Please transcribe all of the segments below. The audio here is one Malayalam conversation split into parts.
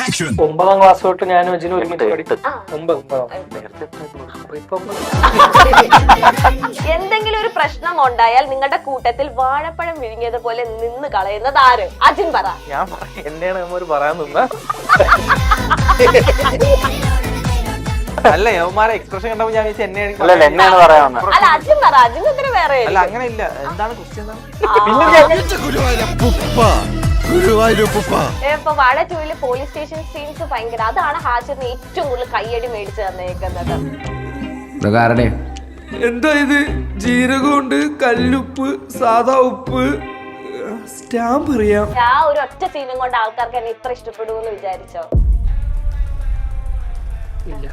9ാം ക്ലാസ് തൊട്ട് ഞാനും അജിനും ഒരുമിച്ച് പഠിക്കും. എന്തെങ്കിലും ഒരു പ്രശ്നം ഉണ്ടായാൽ നിങ്ങളുടെ കൂട്ടത്തിൽ വാഴപ്പഴം വിഴുങ്ങിയതുപോലെ നിന്ന് കളയുന്നത് ആര്? അജിൻ പറ. ഞാൻ എന്നെയാണ് നമ്മ പറയാൻ നിന്ന അല്ല യവന്മാരെ എക്സ്പ്രഷൻ കണ്ടപ്പോ ഞാൻ എന്നെയാണ് പറയാൻ. അല്ല അജിൻ പറ, അജിൻ ഉത്തരം വേറെ. അല്ല അങ്ങനെ ഇല്ല. എന്താണ് ക്വസ്റ്റ്യൻ? ഇപ്പൊ വാഴ 2 പോലീസ് സ്റ്റേഷൻ സീൻസ് ഭയങ്കര, അതാണ് ഹാഷിറിന് ഏറ്റവും കൂടുതൽ കയ്യടി മേടിച്ചു തന്നേക്കുന്നത്. എന്താ ഇത്? ജീരകമുണ്ട്, കല്ലുപ്പ്, സാധാ ഉപ്പ്, സ്റ്റാമ്പ് അറിയാം. ആ ഒരു ഒറ്റ സീനും കൊണ്ട് ആൾക്കാർക്ക് എന്നെ ഇത്ര ഇഷ്ടപ്പെടുമെന്ന് വിചാരിച്ചോ? ഇല്ല.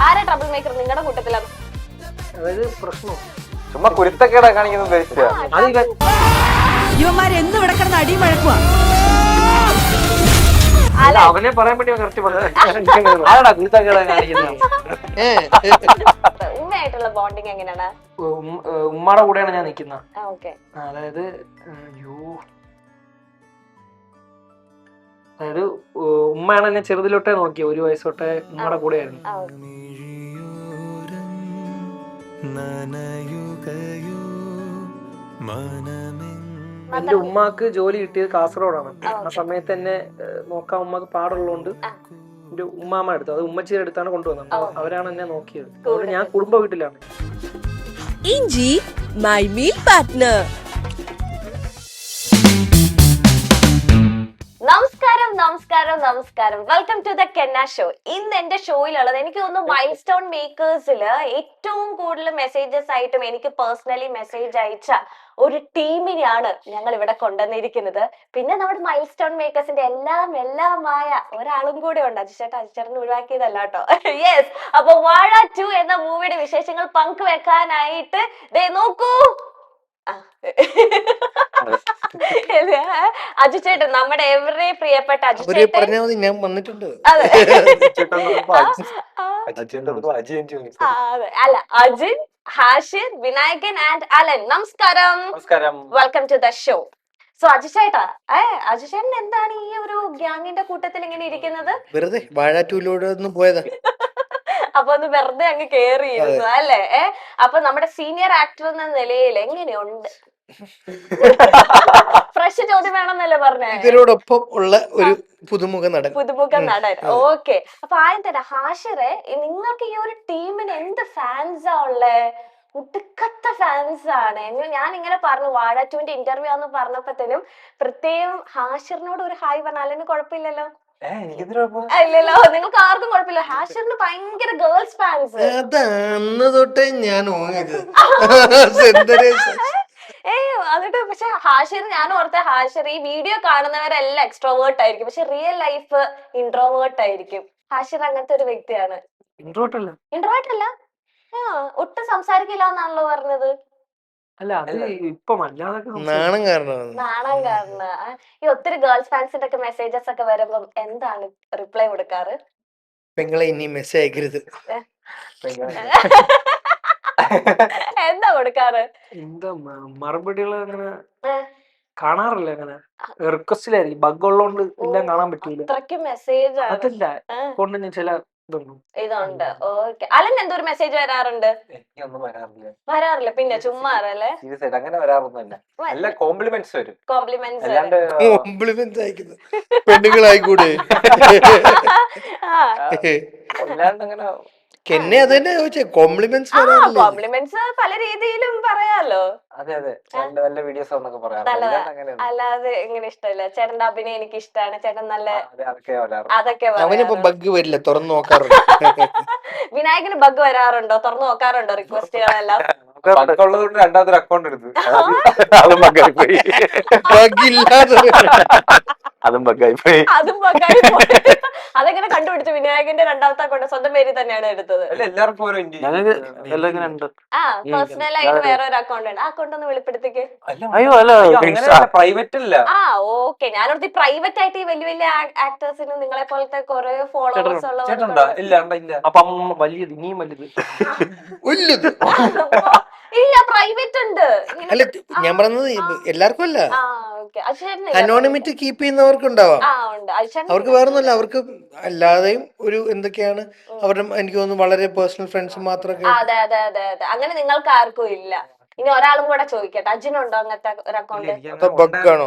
ആരാ ട്രബിൾ മേക്കർ നിങ്ങളുടെ കൂട്ടത്തിലാണ്? അതായത് പ്രശ്നം ചുമ്മാ കുരുത്തക്കേടാ കാണിക്കുന്നത്. ഇവന്മാരെന്നും ഇവിടെ കിടന്ന് അടിയും വഴക്കുവാ. അവനെ പറയാൻ വേണ്ടി ആരാടാ കുരുത്തക്കേടാ കാണിക്കുന്നത്? ഉമ്മയായിട്ടുള്ള ബോണ്ടിങ് എങ്ങനെയാണ്? ഉമ്മയുടെ കൂടെയാണ് ഞാൻ നിക്കുന്നത്. അതായത് അതായത് ഉമ്മയാണ് എന്നെ ചെറുതിലോട്ടേ നോക്കിയ, 1 വയസ്സ് തൊട്ടേ ഉമ്മയുടെ കൂടെയായിരുന്നു. എന്റെ ഉമ്മാക്ക് ജോലി കിട്ടിയത് കാസർഗോഡാണ്. ആ സമയത്ത് എന്നെ നോക്കാൻ ഉമ്മക്ക് പാടുള്ളതുകൊണ്ട് എന്റെ ഉമ്മാമ്മ എടുത്തു, അത് ഉമ്മച്ചിയുടെ അടുത്താണ് കൊണ്ടുവന്നത്. അവരാണ് എന്നെ നോക്കിയത്. അതുകൊണ്ട് ഞാൻ കുടുംബ വീട്ടിലാണ്. ഇഞ്ചി മൈ മീൽ പാർട്ട്ണർ. നമസ്കാരം നമസ്കാരം നമസ്കാരം. വെൽക്കം ടു ദ കെന്ന ഷോ. ഇന്ന് എന്റെ ഷോയിലുള്ളത് എനിക്ക് തോന്നുന്നു മൈൽ സ്റ്റോൺ മേക്കേഴ്സില് ഏറ്റവും കൂടുതൽ മെസ്സേജസ് ആയിട്ടും എനിക്ക് പേഴ്സണലി മെസ്സേജ് അയച്ച ഒരു ടീമിനെയാണ് ഞങ്ങൾ ഇവിടെ കൊണ്ടുവന്നിരിക്കുന്നത്. പിന്നെ നമ്മുടെ മൈൽ സ്റ്റോൺ മേക്കേഴ്സിന്റെ എല്ലാമായ ഒരാളും കൂടെ ഉണ്ട്. അജിച്ചേട്ടനെ ഒഴിവാക്കിയതല്ല കേട്ടോ. യെസ്. അപ്പൊ വാഴ 2 എന്ന മൂവിയുടെ വിശേഷങ്ങൾ പങ്കുവെക്കാനായിട്ട് ദേ നോക്കൂ. അജിച്ചേട്ടൻ, നമ്മുടെ എവരുടെ പ്രിയപ്പെട്ട അജിച്ചേട്ടൻ. ഞാൻ വന്നിട്ടുണ്ട്. അതെ അല്ല, അജിൻ, ഹാഷിർ, വിനായകൻ ആൻഡ് അലൻ. നമസ്കാരം. Welcome to the show. So അജിച്ചേട്ടാ, അജിച്ചേട്ടൻ എന്താണ് ഈ ഒരു ഗ്യാങ്ങിന്റെ കൂട്ടത്തിൽ ഇങ്ങനെ ഇരിക്കുന്നത്? വെറുതെ വാഴ 2 ഒന്നും പോയതാ. അപ്പൊ ഒന്ന് വെറുതെ അങ്ങ് കേറിയിരുന്നു അല്ലേ? അപ്പൊ നമ്മുടെ സീനിയർ ആക്ടർ എന്ന നിലയിൽ എങ്ങനെയുണ്ട്? ഫ്രഷ് ചോദ്യം വേണമെന്നല്ലേ പറഞ്ഞേ? ഇവരോടൊപ്പം ഉള്ള ഒരു പുതുമുഖ നടൻ. ഓക്കെ. അപ്പൊ ആദ്യം തന്നെ ഹാഷിറെ, നിങ്ങൾക്ക് ഈ ഒരു ടീമിന് എന്ത് ഫാൻസാ ഉള്ളേ? ഒടുക്കത്തെ ഫാൻസ് ആണ്. ഞാൻ ഇങ്ങനെ പറഞ്ഞു വാഴ 2 ഇന്റർവ്യൂ ആന്ന് പറഞ്ഞപ്പോഴത്തേനും പ്രത്യേകം ഹാഷിറിനോട് ഒരു ഹായ് പറഞ്ഞാലും കുഴപ്പമില്ലല്ലോ? ഇല്ലല്ലോ, നിങ്ങൾക്ക് ആർക്കും കുഴപ്പമില്ല. ഹാഷിറിന് ഭയങ്കര ഗേൾസ് ഫാൻസ്. അന്ന് തൊട്ടേ ഞാൻ എന്നിട്ട് പക്ഷെ ഹാഷിർ, ഞാൻ ഓർത്ത ഹാഷിർ ഈ വീഡിയോ കാണുന്നവരെല്ലാം എക്സ്ട്രോവേർട്ട് ആയിരിക്കും, പക്ഷെ റിയൽ ലൈഫ് ഇൻട്രോവേർട്ട് ആയിരിക്കും. ഹാഷിർ അങ്ങനത്തെ ഒരു വ്യക്തിയാണ്. ഇൻട്രോവേർട്ട് അല്ല, ഒട്ടും സംസാരിക്കില്ല എന്നാണല്ലോ പറഞ്ഞത്. നാണം കാരണം. ഈ ഒത്തിരി ഗേൾസ് ഫാൻസിന്റെ ഒക്കെ മെസ്സേജസ് ഒക്കെ വരുമ്പോ എന്താണ് റിപ്ലൈ കൊടുക്കാറ്? പെങ്ങളെ ഇനി മെസ്സേജ് അയക്കരുത്. എന്താ കൊടുക്കാറ്? എന്താ മറുപടികൾ അങ്ങനെ കാണാറില്ല. അങ്ങനെ റിക്വസ്റ്റിലായിരിക്കും. ബഗ് ഉള്ളതുകൊണ്ട് എല്ലാം കാണാൻ പറ്റൂല. അത്രയ്ക്ക് മെസ്സേജ് അതല്ല കൊണ്ട് ഞാൻ ചില ഇതുണ്ട്. ഓക്കെ. അലൻ എന്തോ ഒരു മെസ്സേജ് വരാറുണ്ട്? വരാറില്ല, പിന്നെ ചുമ്മാ അല്ലേ? അങ്ങനെ വരാറൊന്നുമില്ല. നല്ല കോംപ്ലിമെന്റ്സ് വരും. കോംപ്ലിമെന്റ്സ് അയക്കുന്നത് പെണ്ണുങ്ങളായിക്കൂടെ? അങ്ങനെ എന്നെ അത് തന്നെ ചോദിച്ചേ. കോംപ്ലിമെന്റ്സ് കോംപ്ലിമെന്റ്സ് പല രീതിയിലും പറയാലോ. അതെ നല്ല വീഡിയോസ് എന്നൊക്കെ പറയാം. അല്ലാതെ എങ്ങനെ ഇഷ്ടമല്ല? ചേട്ടന്റെ അഭിനയം എനിക്ക് ഇഷ്ടമാണ്, ചേട്ടൻ നല്ല അതൊക്കെ. അവനിപ്പോ ബഗ് വരില്ല, തുറന്നു നോക്കാറുണ്ട്. വിനായകന് ബഗ് വരാറുണ്ടോ? തുറന്നു നോക്കാറുണ്ടോ റിക്വസ്റ്റുകളെല്ലാം? ഉള്ളതുകൊണ്ട് രണ്ടാമതൊരു അക്കൗണ്ട് എടുത്തു. അതും ബഗ്ഗായി പോയി. അതെങ്ങനെ കണ്ടുപിടിച്ചു? വിനായകന്റെ രണ്ടാമത്തെ അക്കൗണ്ട് സ്വന്തം പേരിൽ തന്നെയാണ് എടുത്തത്. പേഴ്സണൽ ആയിട്ട് വേറെ ഒരു അക്കൗണ്ട് ഉണ്ട്. ആ അക്കൗണ്ട് ഒന്ന് വെളിപ്പെടുത്തിക്ക്. പ്രൈവറ്റ് അല്ല. ഓക്കെ. ഞാനോർത്തി പ്രൈവറ്റ് ആയിട്ട് ഈ വലിയ വലിയ ആക്ടേഴ്സിന് നിങ്ങളെ പോലത്തെ കുറെ ഫോളോവേഴ്സ് ഉള്ളവർ. ഇല്ല പ്രൈവറ്റ് ഉണ്ട് ഇങ്ങനെ- അല്ല ഞാൻ പറയുന്നത് എല്ലാവർക്കും അല്ല, ആ ഓക്കെ അച്ഛൻ അനോണിമിറ്റി കീപ്പ് ചെയ്യുന്നവർക്ക് ഉണ്ടാവാം. ആ ഉണ്ട് അച്ഛൻ അവർക്ക് വേറൊന്നുമല്ല, അവർക്ക് അല്ലാതെയും ഒരു എന്തൊക്കെയാണ് അവരുടെ എനിക്ക് തോന്നുന്നു വളരെ പേഴ്സണൽ ഫ്രണ്ട്സ് മാത്രമൊക്കെ. അതെ അതെ അതെ അതെ അങ്ങനെ നിങ്ങൾക്ക് ആർക്കും ഇല്ല. ഇനി ഒരാളും കൂടെ ചോദിക്കട്ടെ, അജിനുണ്ടോ അങ്ങനത്തെ ഒരു അക്കൗണ്ട്? അതോ ബഗ്ഗാണോ?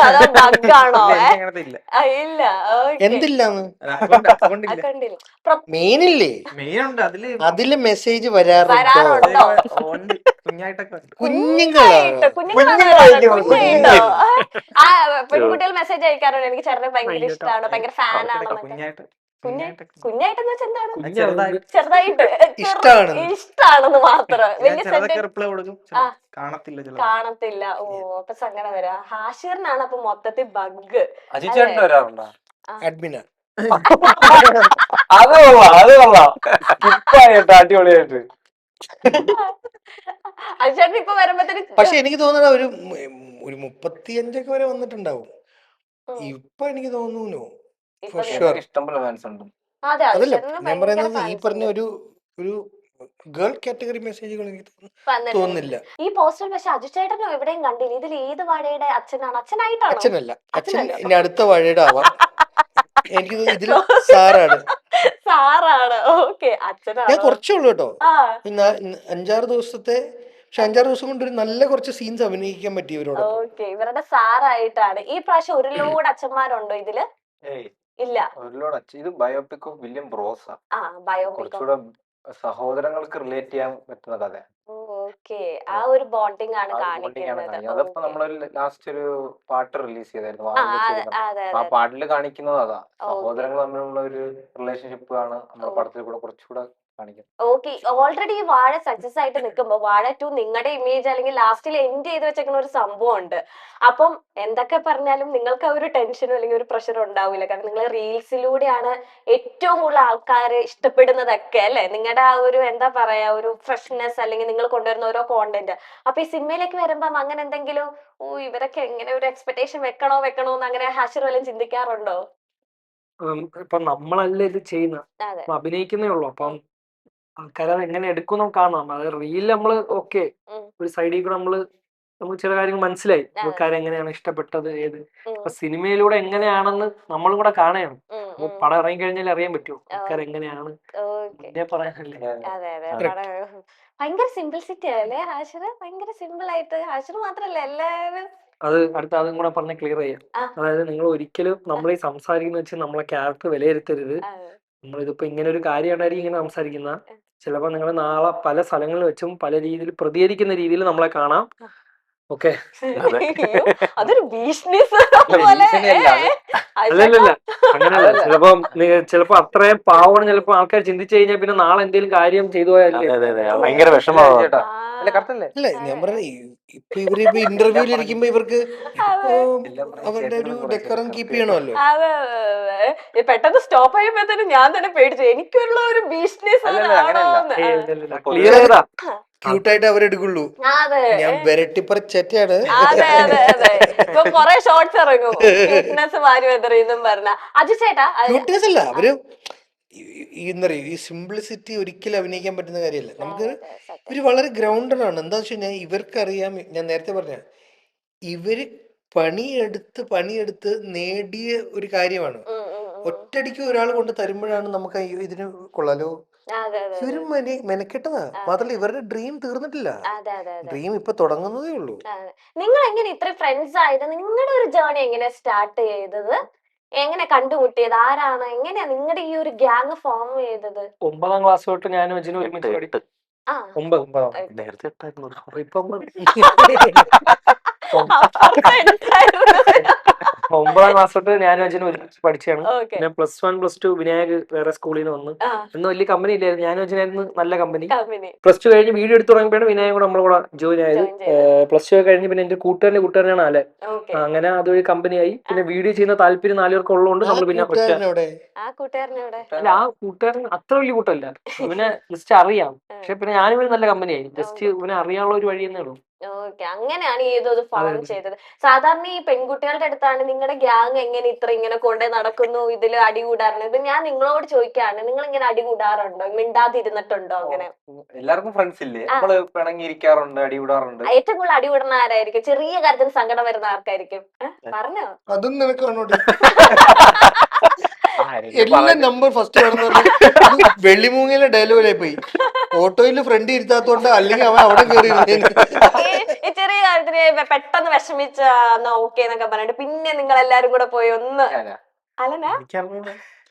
അതോ ബഗ്ഗാണോ? അങ്ങനത്തെ ഇല്ല. ഇല്ല ഓക്കെ എന്തില്ലാന്ന് അക്കൗണ്ട് ഇല്ല. അക്കൗണ്ടില്ല മെയിനില്ലേ മെയിൻ ഉണ്ട് അതില് മെസ്സേജ് വരാറുണ്ടോ? വരാറുണ്ടോ? ഉണ്ട് കുഞ്ഞായിട്ടൊക്കെ ഉണ്ട്. കുഞ്ഞുങ്ങളാ? കുഞ്ഞുണ്ടോ? ആ പെൺകുട്ടികൾ മെസ്സേജ് അയക്കാറുണ്ട്, എനിക്ക് ചേട്ടനെ ഭയങ്കര ഇഷ്ടമാണ്, ഭയങ്കര ഫാനാണെന്നൊക്കെ. കുഞ്ഞായിട്ട് കുഞ്ഞായിട്ടെന്ന് വെച്ചാൽ എന്താണ്? ചെറുതായിട്ട് ചെറുതായിട്ട് ഇഷ്ടാണെന്ന്. ഇഷ്ടാണെന്ന് മാത്രം, വലിയ റിപ്ലൈ കൊടുക്കും, ആ. കാണത്തില്ല. കാണത്തില്ല. ഓ അപ്പൊ സങ്കടം വരാ. ഹാഷിറിനാണ് അപ്പൊ മൊത്തത്തിൽ ബഗ്. അജിച്ചേട്ടൻ വരാറുണ്ടോ? അഡ്മിന അത് കൊള്ളാം ഇപ്പായിട്ട് അടിപൊളിയായിട്ട്. അജിച്ചേട്ടൻ ഇപ്പൊ വരുമ്പത്തേന് പക്ഷെ എനിക്ക് തോന്നുന്നത് ഒരു 35 വരെ വന്നിട്ടുണ്ടാവും. ഇപ്പൊ എനിക്ക് തോന്നുന്നു ഇപ്പൊ for sure. ഇഷ്ടംപോലെ ഫാൻസ് ഉണ്ട്. അതെ അതല്ല അജിച്ചേട്ടന് ഞാൻ ഭയങ്കര പറയുന്നത്, ഈ fans പറഞ്ഞ ഉണ്ട്. ഒരു ഗേൾ കാറ്റഗറി മെസ്സേജുകൾ എനിക്ക് വന്നിട്ടുണ്ട്. തോന്നുന്നില്ല. ഈ പോസ്റ്റർ പക്ഷെ അജിച്ചേട്ടനും എവിടെയും കണ്ടില്ല. ഇതിൽ ഏത് വാഴയുടെ അച്ഛനാണ്? അച്ഛനായിട്ടാണോ? അച്ഛനല്ല, അച്ഛൻ അച്ഛനല്ല. ഇനി അടുത്ത വഴിയുടെ ആവാം. എനിക്ക് തോന്നുന്നു ഇതില് സാറാണ്. സാറാണ്. ഓക്കെ ഞാൻ അച്ഛനാണ്. കുറച്ചേ ഉള്ളൂ കേട്ടോ, ആ 5-6 ദിവസത്തെ. പക്ഷെ 5-6 ദിവസം കൊണ്ട് ഒരു നല്ല കുറച്ച് സീൻസ് അഭിനയിക്കാൻ പറ്റി ഇവരോട്. ഓക്കെ ഇവരുടെ സാറായിട്ടാണ്. ഈ പ്രാവശ്യം ഒരു ലോഡ് അച്ഛന്മാരുണ്ടോ ഇതില്? ഏയ് ഇല്ല. ഒരുപാട് ഇത് ബയോപിക് ഓഫ് വില്യം ബ്രോസ. ആ ബയോപിക്. കുറച്ചുകൂടെ സഹോദരങ്ങൾക്ക് റിലേറ്റ് ചെയ്യാൻ പറ്റുന്ന കഥ. ഓക്കെ ആ ഒരു ബോണ്ടിങ് ആണ് കാണിക്കുന്നത്. അതപ്പോ നമ്മളൊരു ലാസ്റ്റ് ഒരു പാട്ട് റിലീസ് ചെയ്തായിരുന്നു, ആ, വാങ്ങി അതെ വെച്ചിരുന്നു. അതെ ആ അതെ. പാട്ടിൽ കാണിക്കുന്നത് അതാ, സഹോദരങ്ങൾ തമ്മിലുള്ള ഒരു റിലേഷൻഷിപ്പ് ആണ് നമ്മുടെ പടത്തിൽ കൂടെ കുറച്ചുകൂടെ കാണിക്കുന്നത്. ഓക്കെ ഓൾറെഡി ഈ വാഴ സക്സസ് ആയിട്ട് നിൽക്കുമ്പോ വാഴ 2 നിങ്ങളുടെ ഇമേജ് അല്ലെങ്കിൽ ലാസ്റ്റിൽ എൻഡ് ചെയ്ത് വെച്ചേക്കുന്ന ഒരു സംഭവം ഉണ്ട്. അപ്പം എന്തൊക്കെ പറഞ്ഞാലും നിങ്ങൾക്ക് ആ ഒരു ടെൻഷനോ അല്ലെങ്കിൽ ഒരു പ്രഷറോ ഉണ്ടാവില്ല. കാരണം നിങ്ങൾ റീൽസിലൂടെയാണ് ഏറ്റവും കൂടുതൽ ആൾക്കാർ ഇഷ്ടപ്പെടുന്നതൊക്കെ അല്ലെ, നിങ്ങളുടെ ആ ഒരു എന്താ പറയാ ഒരു ഫ്രഷ്നെസ് അല്ലെങ്കിൽ നിങ്ങൾ കൊണ്ടുവരുന്ന ഓരോ കോണ്ടന്റ്. അപ്പൊ ഈ സിനിമയിലേക്ക് വരുമ്പം അങ്ങനെ എന്തെങ്കിലും ഇവരൊക്കെ എങ്ങനെ ഒരു എക്സ്പെക്ടേഷൻ വെക്കണോ എന്ന് അങ്ങനെ ഹാഷിർ വല്ലതും ചിന്തിക്കാറുണ്ടോ? ഇപ്പൊ നമ്മളല്ലേ ഇത് ചെയ്യുന്ന, അതെ അഭിനയിക്കുന്നേ ഉള്ളൂ. അപ്പം ആൾക്കാരത് എങ്ങനെ എടുക്കും കാണാം. അത് റീൽ നമ്മള് ഓക്കെ ഒരു സൈഡിൽ കൂടെ നമുക്ക് ചില കാര്യങ്ങൾ മനസ്സിലായി, ആൾക്കാരെങ്ങനെയാണ് ഇഷ്ടപ്പെട്ടത് ഏത്. അപ്പൊ സിനിമയിലൂടെ എങ്ങനെയാണെന്ന് നമ്മളും കൂടെ കാണണം. പടം ഇറങ്ങി കഴിഞ്ഞാൽ അറിയാൻ പറ്റുമോ ആൾക്കാരെങ്ങനെയാണ്. പിന്നെ പറയാനല്ലേ. അതെ അതെ ഭയങ്കര സിംപിൾസിറ്റി അല്ലേ ഹാഷിർ? ഭയങ്കര സിമ്പിൾ ആയിട്ട് ഹാഷിർ മാത്രല്ല എല്ലാവരും. അത് അടുത്ത അതും കൂടെ പറഞ്ഞ് ക്ലിയർ ചെയ്യാം. അതായത് നിങ്ങൾ ഒരിക്കലും നമ്മൾ ഈ സംസാരിക്കുന്ന വെച്ച് നമ്മളെ ക്യാരക്ടർ വിലയിരുത്തരുത്. നമ്മളിതിപ്പോ ഇങ്ങനെ ഒരു കാര്യമായിട്ടായിരിക്കും ഇങ്ങനെ സംസാരിക്കുന്ന, ചിലപ്പോ നിങ്ങൾ നാളെ പല സ്ഥലങ്ങളിൽ വെച്ചും പല രീതിയിൽ പ്രതികരിക്കുന്ന രീതിയിൽ നമ്മളെ കാണാം. ഓക്കെ അതൊരു ഭീഷണി അല്ലല്ല അങ്ങനെയല്ല. ചിലപ്പോ അത്രയും പാവമാണ് ചിലപ്പോ ആൾക്കാർ ചിന്തിച്ചു കഴിഞ്ഞാൽ പിന്നെ നാളെ എന്തെങ്കിലും കാര്യം ചെയ്തു പോയാലേ ഭയങ്കര വിഷമമാണ്. കറക്റ്റല്ലേ? അല്ല ഞാൻ പറഞ്ഞ ഇപ്പൊ ഇവരിപ്പോ ഇന്റർവ്യൂവിൽ ഇരിക്കുമ്പോ ഇവർക്ക് അവരുടെ ഒരു ഡെക്കറം കീപ്പ് ചെയ്യണമല്ലോ. അതെ പെട്ടെന്ന് സ്റ്റോപ്പ് ചെയ്യുമ്പോഴത്തേനും ഞാൻ തന്നെ പേടിച്ചു, എനിക്കുള്ള ഒരു ഭീഷണി ക്ലിയർ ചെയ്താ ക്യൂട്ടായിട്ട് അവരെടുക്കുള്ളൂ. ഞാൻ വെരട്ടിപ്പറച്ചേറ്റാണ്. അതെ അതെ അതെ ഇപ്പൊ കൊറേ ഷോർട്സ് ഇറങ്ങും ക്യൂട്ട്നെസ് വാരി വെതറിയെന്നും പറഞ്ഞ. അജു ചേട്ടാ ക്യൂട്ട്നെസ് അല്ല, അവര് എന്താ പറയുക, ഈ സിംപ്ലിസിറ്റി ഒരിക്കലും അഭിനയിക്കാൻ പറ്റുന്ന കാര്യമല്ല. നമുക്ക് ഇവര് വളരെ ഗ്രൗണ്ടഡ് ആണ്. എന്താ വെച്ച് കഴിഞ്ഞാൽ ഇവർക്കറിയാം, ഞാൻ നേരത്തെ പറഞ്ഞ ഇവര് പണിയെടുത്ത് നേടിയ ഒരു കാര്യമാണ്. ഒറ്റയടിക്ക് ഒരാൾ കൊണ്ട് തരുമ്പോഴാണ് നമുക്ക് ഇതിന് കൊള്ളാലോ. ഇവര് മെനക്കെട്ടതാ. മാത്രല്ല ഇവരുടെ ഡ്രീം തീർന്നിട്ടില്ല, ഡ്രീം ഇപ്പൊ തുടങ്ങുന്നതേ ഉള്ളൂ. നിങ്ങൾ എങ്ങനെ ഇത്ര ഫ്രണ്ട്സ് ആയത്? നിങ്ങളുടെ ഒരു ജേർണി എങ്ങനെ സ്റ്റാർട്ട് ചെയ്തത്? എങ്ങനെ കണ്ടുമുട്ടിയത്? ആരാണ്? എങ്ങനെയാ നിങ്ങളുടെ ഈ ഒരു ഗ്യാങ് ഫോം ചെയ്തത്? 9ാം ക്ലാസ് തൊട്ട് ഞാനും അജിനും ഒരുമിച്ച് പഠിച്ചു. 9 നേരത്തെ ഇപ്പൊ 9ാം ക്ലാസ് തൊട്ട് ഞാനും അജിനും ഒരുമിച്ച് പഠിച്ചാണ്. പിന്നെ +1 +2 വിനായക് വേറെ സ്കൂളിൽ നിന്ന് വന്ന് ഒന്നും വലിയ കമ്പനി ഇല്ലായിരുന്നു. ഞാനും അജിനായിരുന്നു നല്ല കമ്പനി. +2 കഴിഞ്ഞ് വീഡിയോ എടുത്ത് തുടങ്ങിയപ്പോഴാണ് വിനായക് കൂടെ നമ്മളെ കൂടെ ജോയിൻ ആയത്. +2 കഴിഞ്ഞ് പിന്നെ എന്റെ കൂട്ടുകാരനാണ് അല്ലെ, അങ്ങനെ അതൊരു കമ്പനിയായി. പിന്നെ വീഡിയോ ചെയ്യുന്ന താല്പര്യം 4 പേർക്ക് ഉള്ളതുകൊണ്ട് നമ്മൾ പിന്നെ ആ കൂട്ടുകാരൻ അത്ര വലിയ കൂട്ടല്ല, ഇവനെ ജസ്റ്റ് അറിയാം. പക്ഷെ പിന്നെ ഞാനും ഒരു നല്ല കമ്പനിയായി, ജസ്റ്റ് ഇവനെ അറിയാനുള്ള ഒരു വഴി എന്നേ ഉള്ളൂ. ഓക്കെ, അങ്ങനെയാണ് ഈ ഇത് ഫോം ചെയ്തത്. സാധാരണ ഈ പെൺകുട്ടികളുടെ അടുത്താണ് നിങ്ങളുടെ ഗ്യാങ് എങ്ങനെ ഇങ്ങനെ കൊണ്ടേ നടക്കുന്നു, ഇതിൽ അടി കൂടാറുണ്ട്. ഇത് ഞാൻ നിങ്ങളോട് ചോദിക്കാണ്, നിങ്ങൾ ഇങ്ങനെ അടി കൂടാറുണ്ടോ, മിണ്ടാതിരുന്നിട്ടുണ്ടോ? അങ്ങനെ എല്ലാവർക്കും ഫ്രണ്ട്സ് ഇല്ലേ, നമ്മള് പിണങ്ങിയിരിക്കാറുണ്ട്, അടി കൂടാറുണ്ട്. ഏറ്റവും കൂടുതൽ അടി കൂടുന്ന ആരായിരിക്കും? ചെറിയ കാര്യത്തിന് സങ്കടം വരുന്ന ആർക്കായിരിക്കും? പറഞ്ഞോ. അതും നിനക്ക് കാണോട്ടെ. എല്ലാം നമ്പർ ഫസ്റ്റ് വെള്ളിമൂങ്ങയിലെ ഡയലോഗിലായി പോയി. ഓട്ടോയിൽ ഫ്രണ്ട് ഇരുത്താത്തോണ്ട് അല്ലെങ്കിൽ അവൻ അവിടെ കയറി ഈ ചെറിയ കാര്യത്തിന് പെട്ടെന്ന് വിഷമിച്ച ഓക്കെ എന്നൊക്കെ പറഞ്ഞിട്ട് പിന്നെ നിങ്ങൾ എല്ലാരും കൂടെ പോയി ഒന്ന് അലന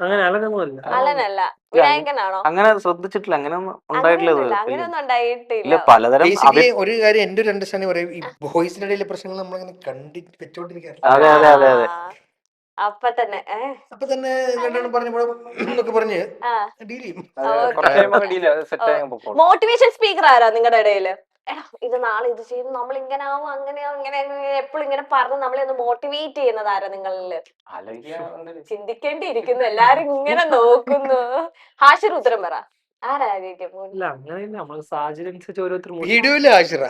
അങ്ങനെ അലനൊന്നുമല്ല. അലനല്ല, വിനായകനാണോ? അങ്ങനെ ശ്രദ്ധിച്ചിട്ടില്ല, അങ്ങനെയൊന്നും ഉണ്ടായിട്ടില്ല. അങ്ങനെയൊന്നും ഉണ്ടായിട്ടില്ല. പലതരം ഒരു കാര്യം എന്റെ ഒരു അണ്ടർസ്റ്റാൻഡിങ് പറയും, ഈ ബോയ്സിന്റെ ഇടയിലെ പ്രശ്നങ്ങൾ നമ്മളിങ്ങനെ വെച്ചോണ്ടിരിക്കാറില്ല. അതെ അതെ അതെ അതെ. അപ്പൊ തന്നെ അപ്പൊ തന്നെ രണ്ടെണ്ണം പറഞ്ഞൊക്കെ പറഞ്ഞ് ഡീൽ ചെയ്യും. മോട്ടിവേഷൻ സ്പീക്കർ ആരാ നിങ്ങളുടെ ഇടയില്? എടാ ഇത് നാളെ ഇത് ചെയ്ത് നമ്മൾ ഇങ്ങനെ ആവും, അങ്ങനെയാവും, ഇങ്ങനെ എപ്പോഴും ഇങ്ങനെ പറഞ്ഞ് നമ്മളെ ഒന്ന് മോട്ടിവേറ്റ് ചെയ്യുന്നത് ആരാ നിങ്ങളില്? ചിന്തിക്കേണ്ടിയിരിക്കുന്നു, എല്ലാരും ഇങ്ങനെ നോക്കുന്നു. ഹാഷിർ ഉത്തരം പറ, ആരായിരിക്കും? ഇല്ല അങ്ങനെയില്ല, നമ്മള് സാഹചര്യം അനുസരിച്ച് ഓരോരുത്തർ വീഡിയോയില് ആശിറ.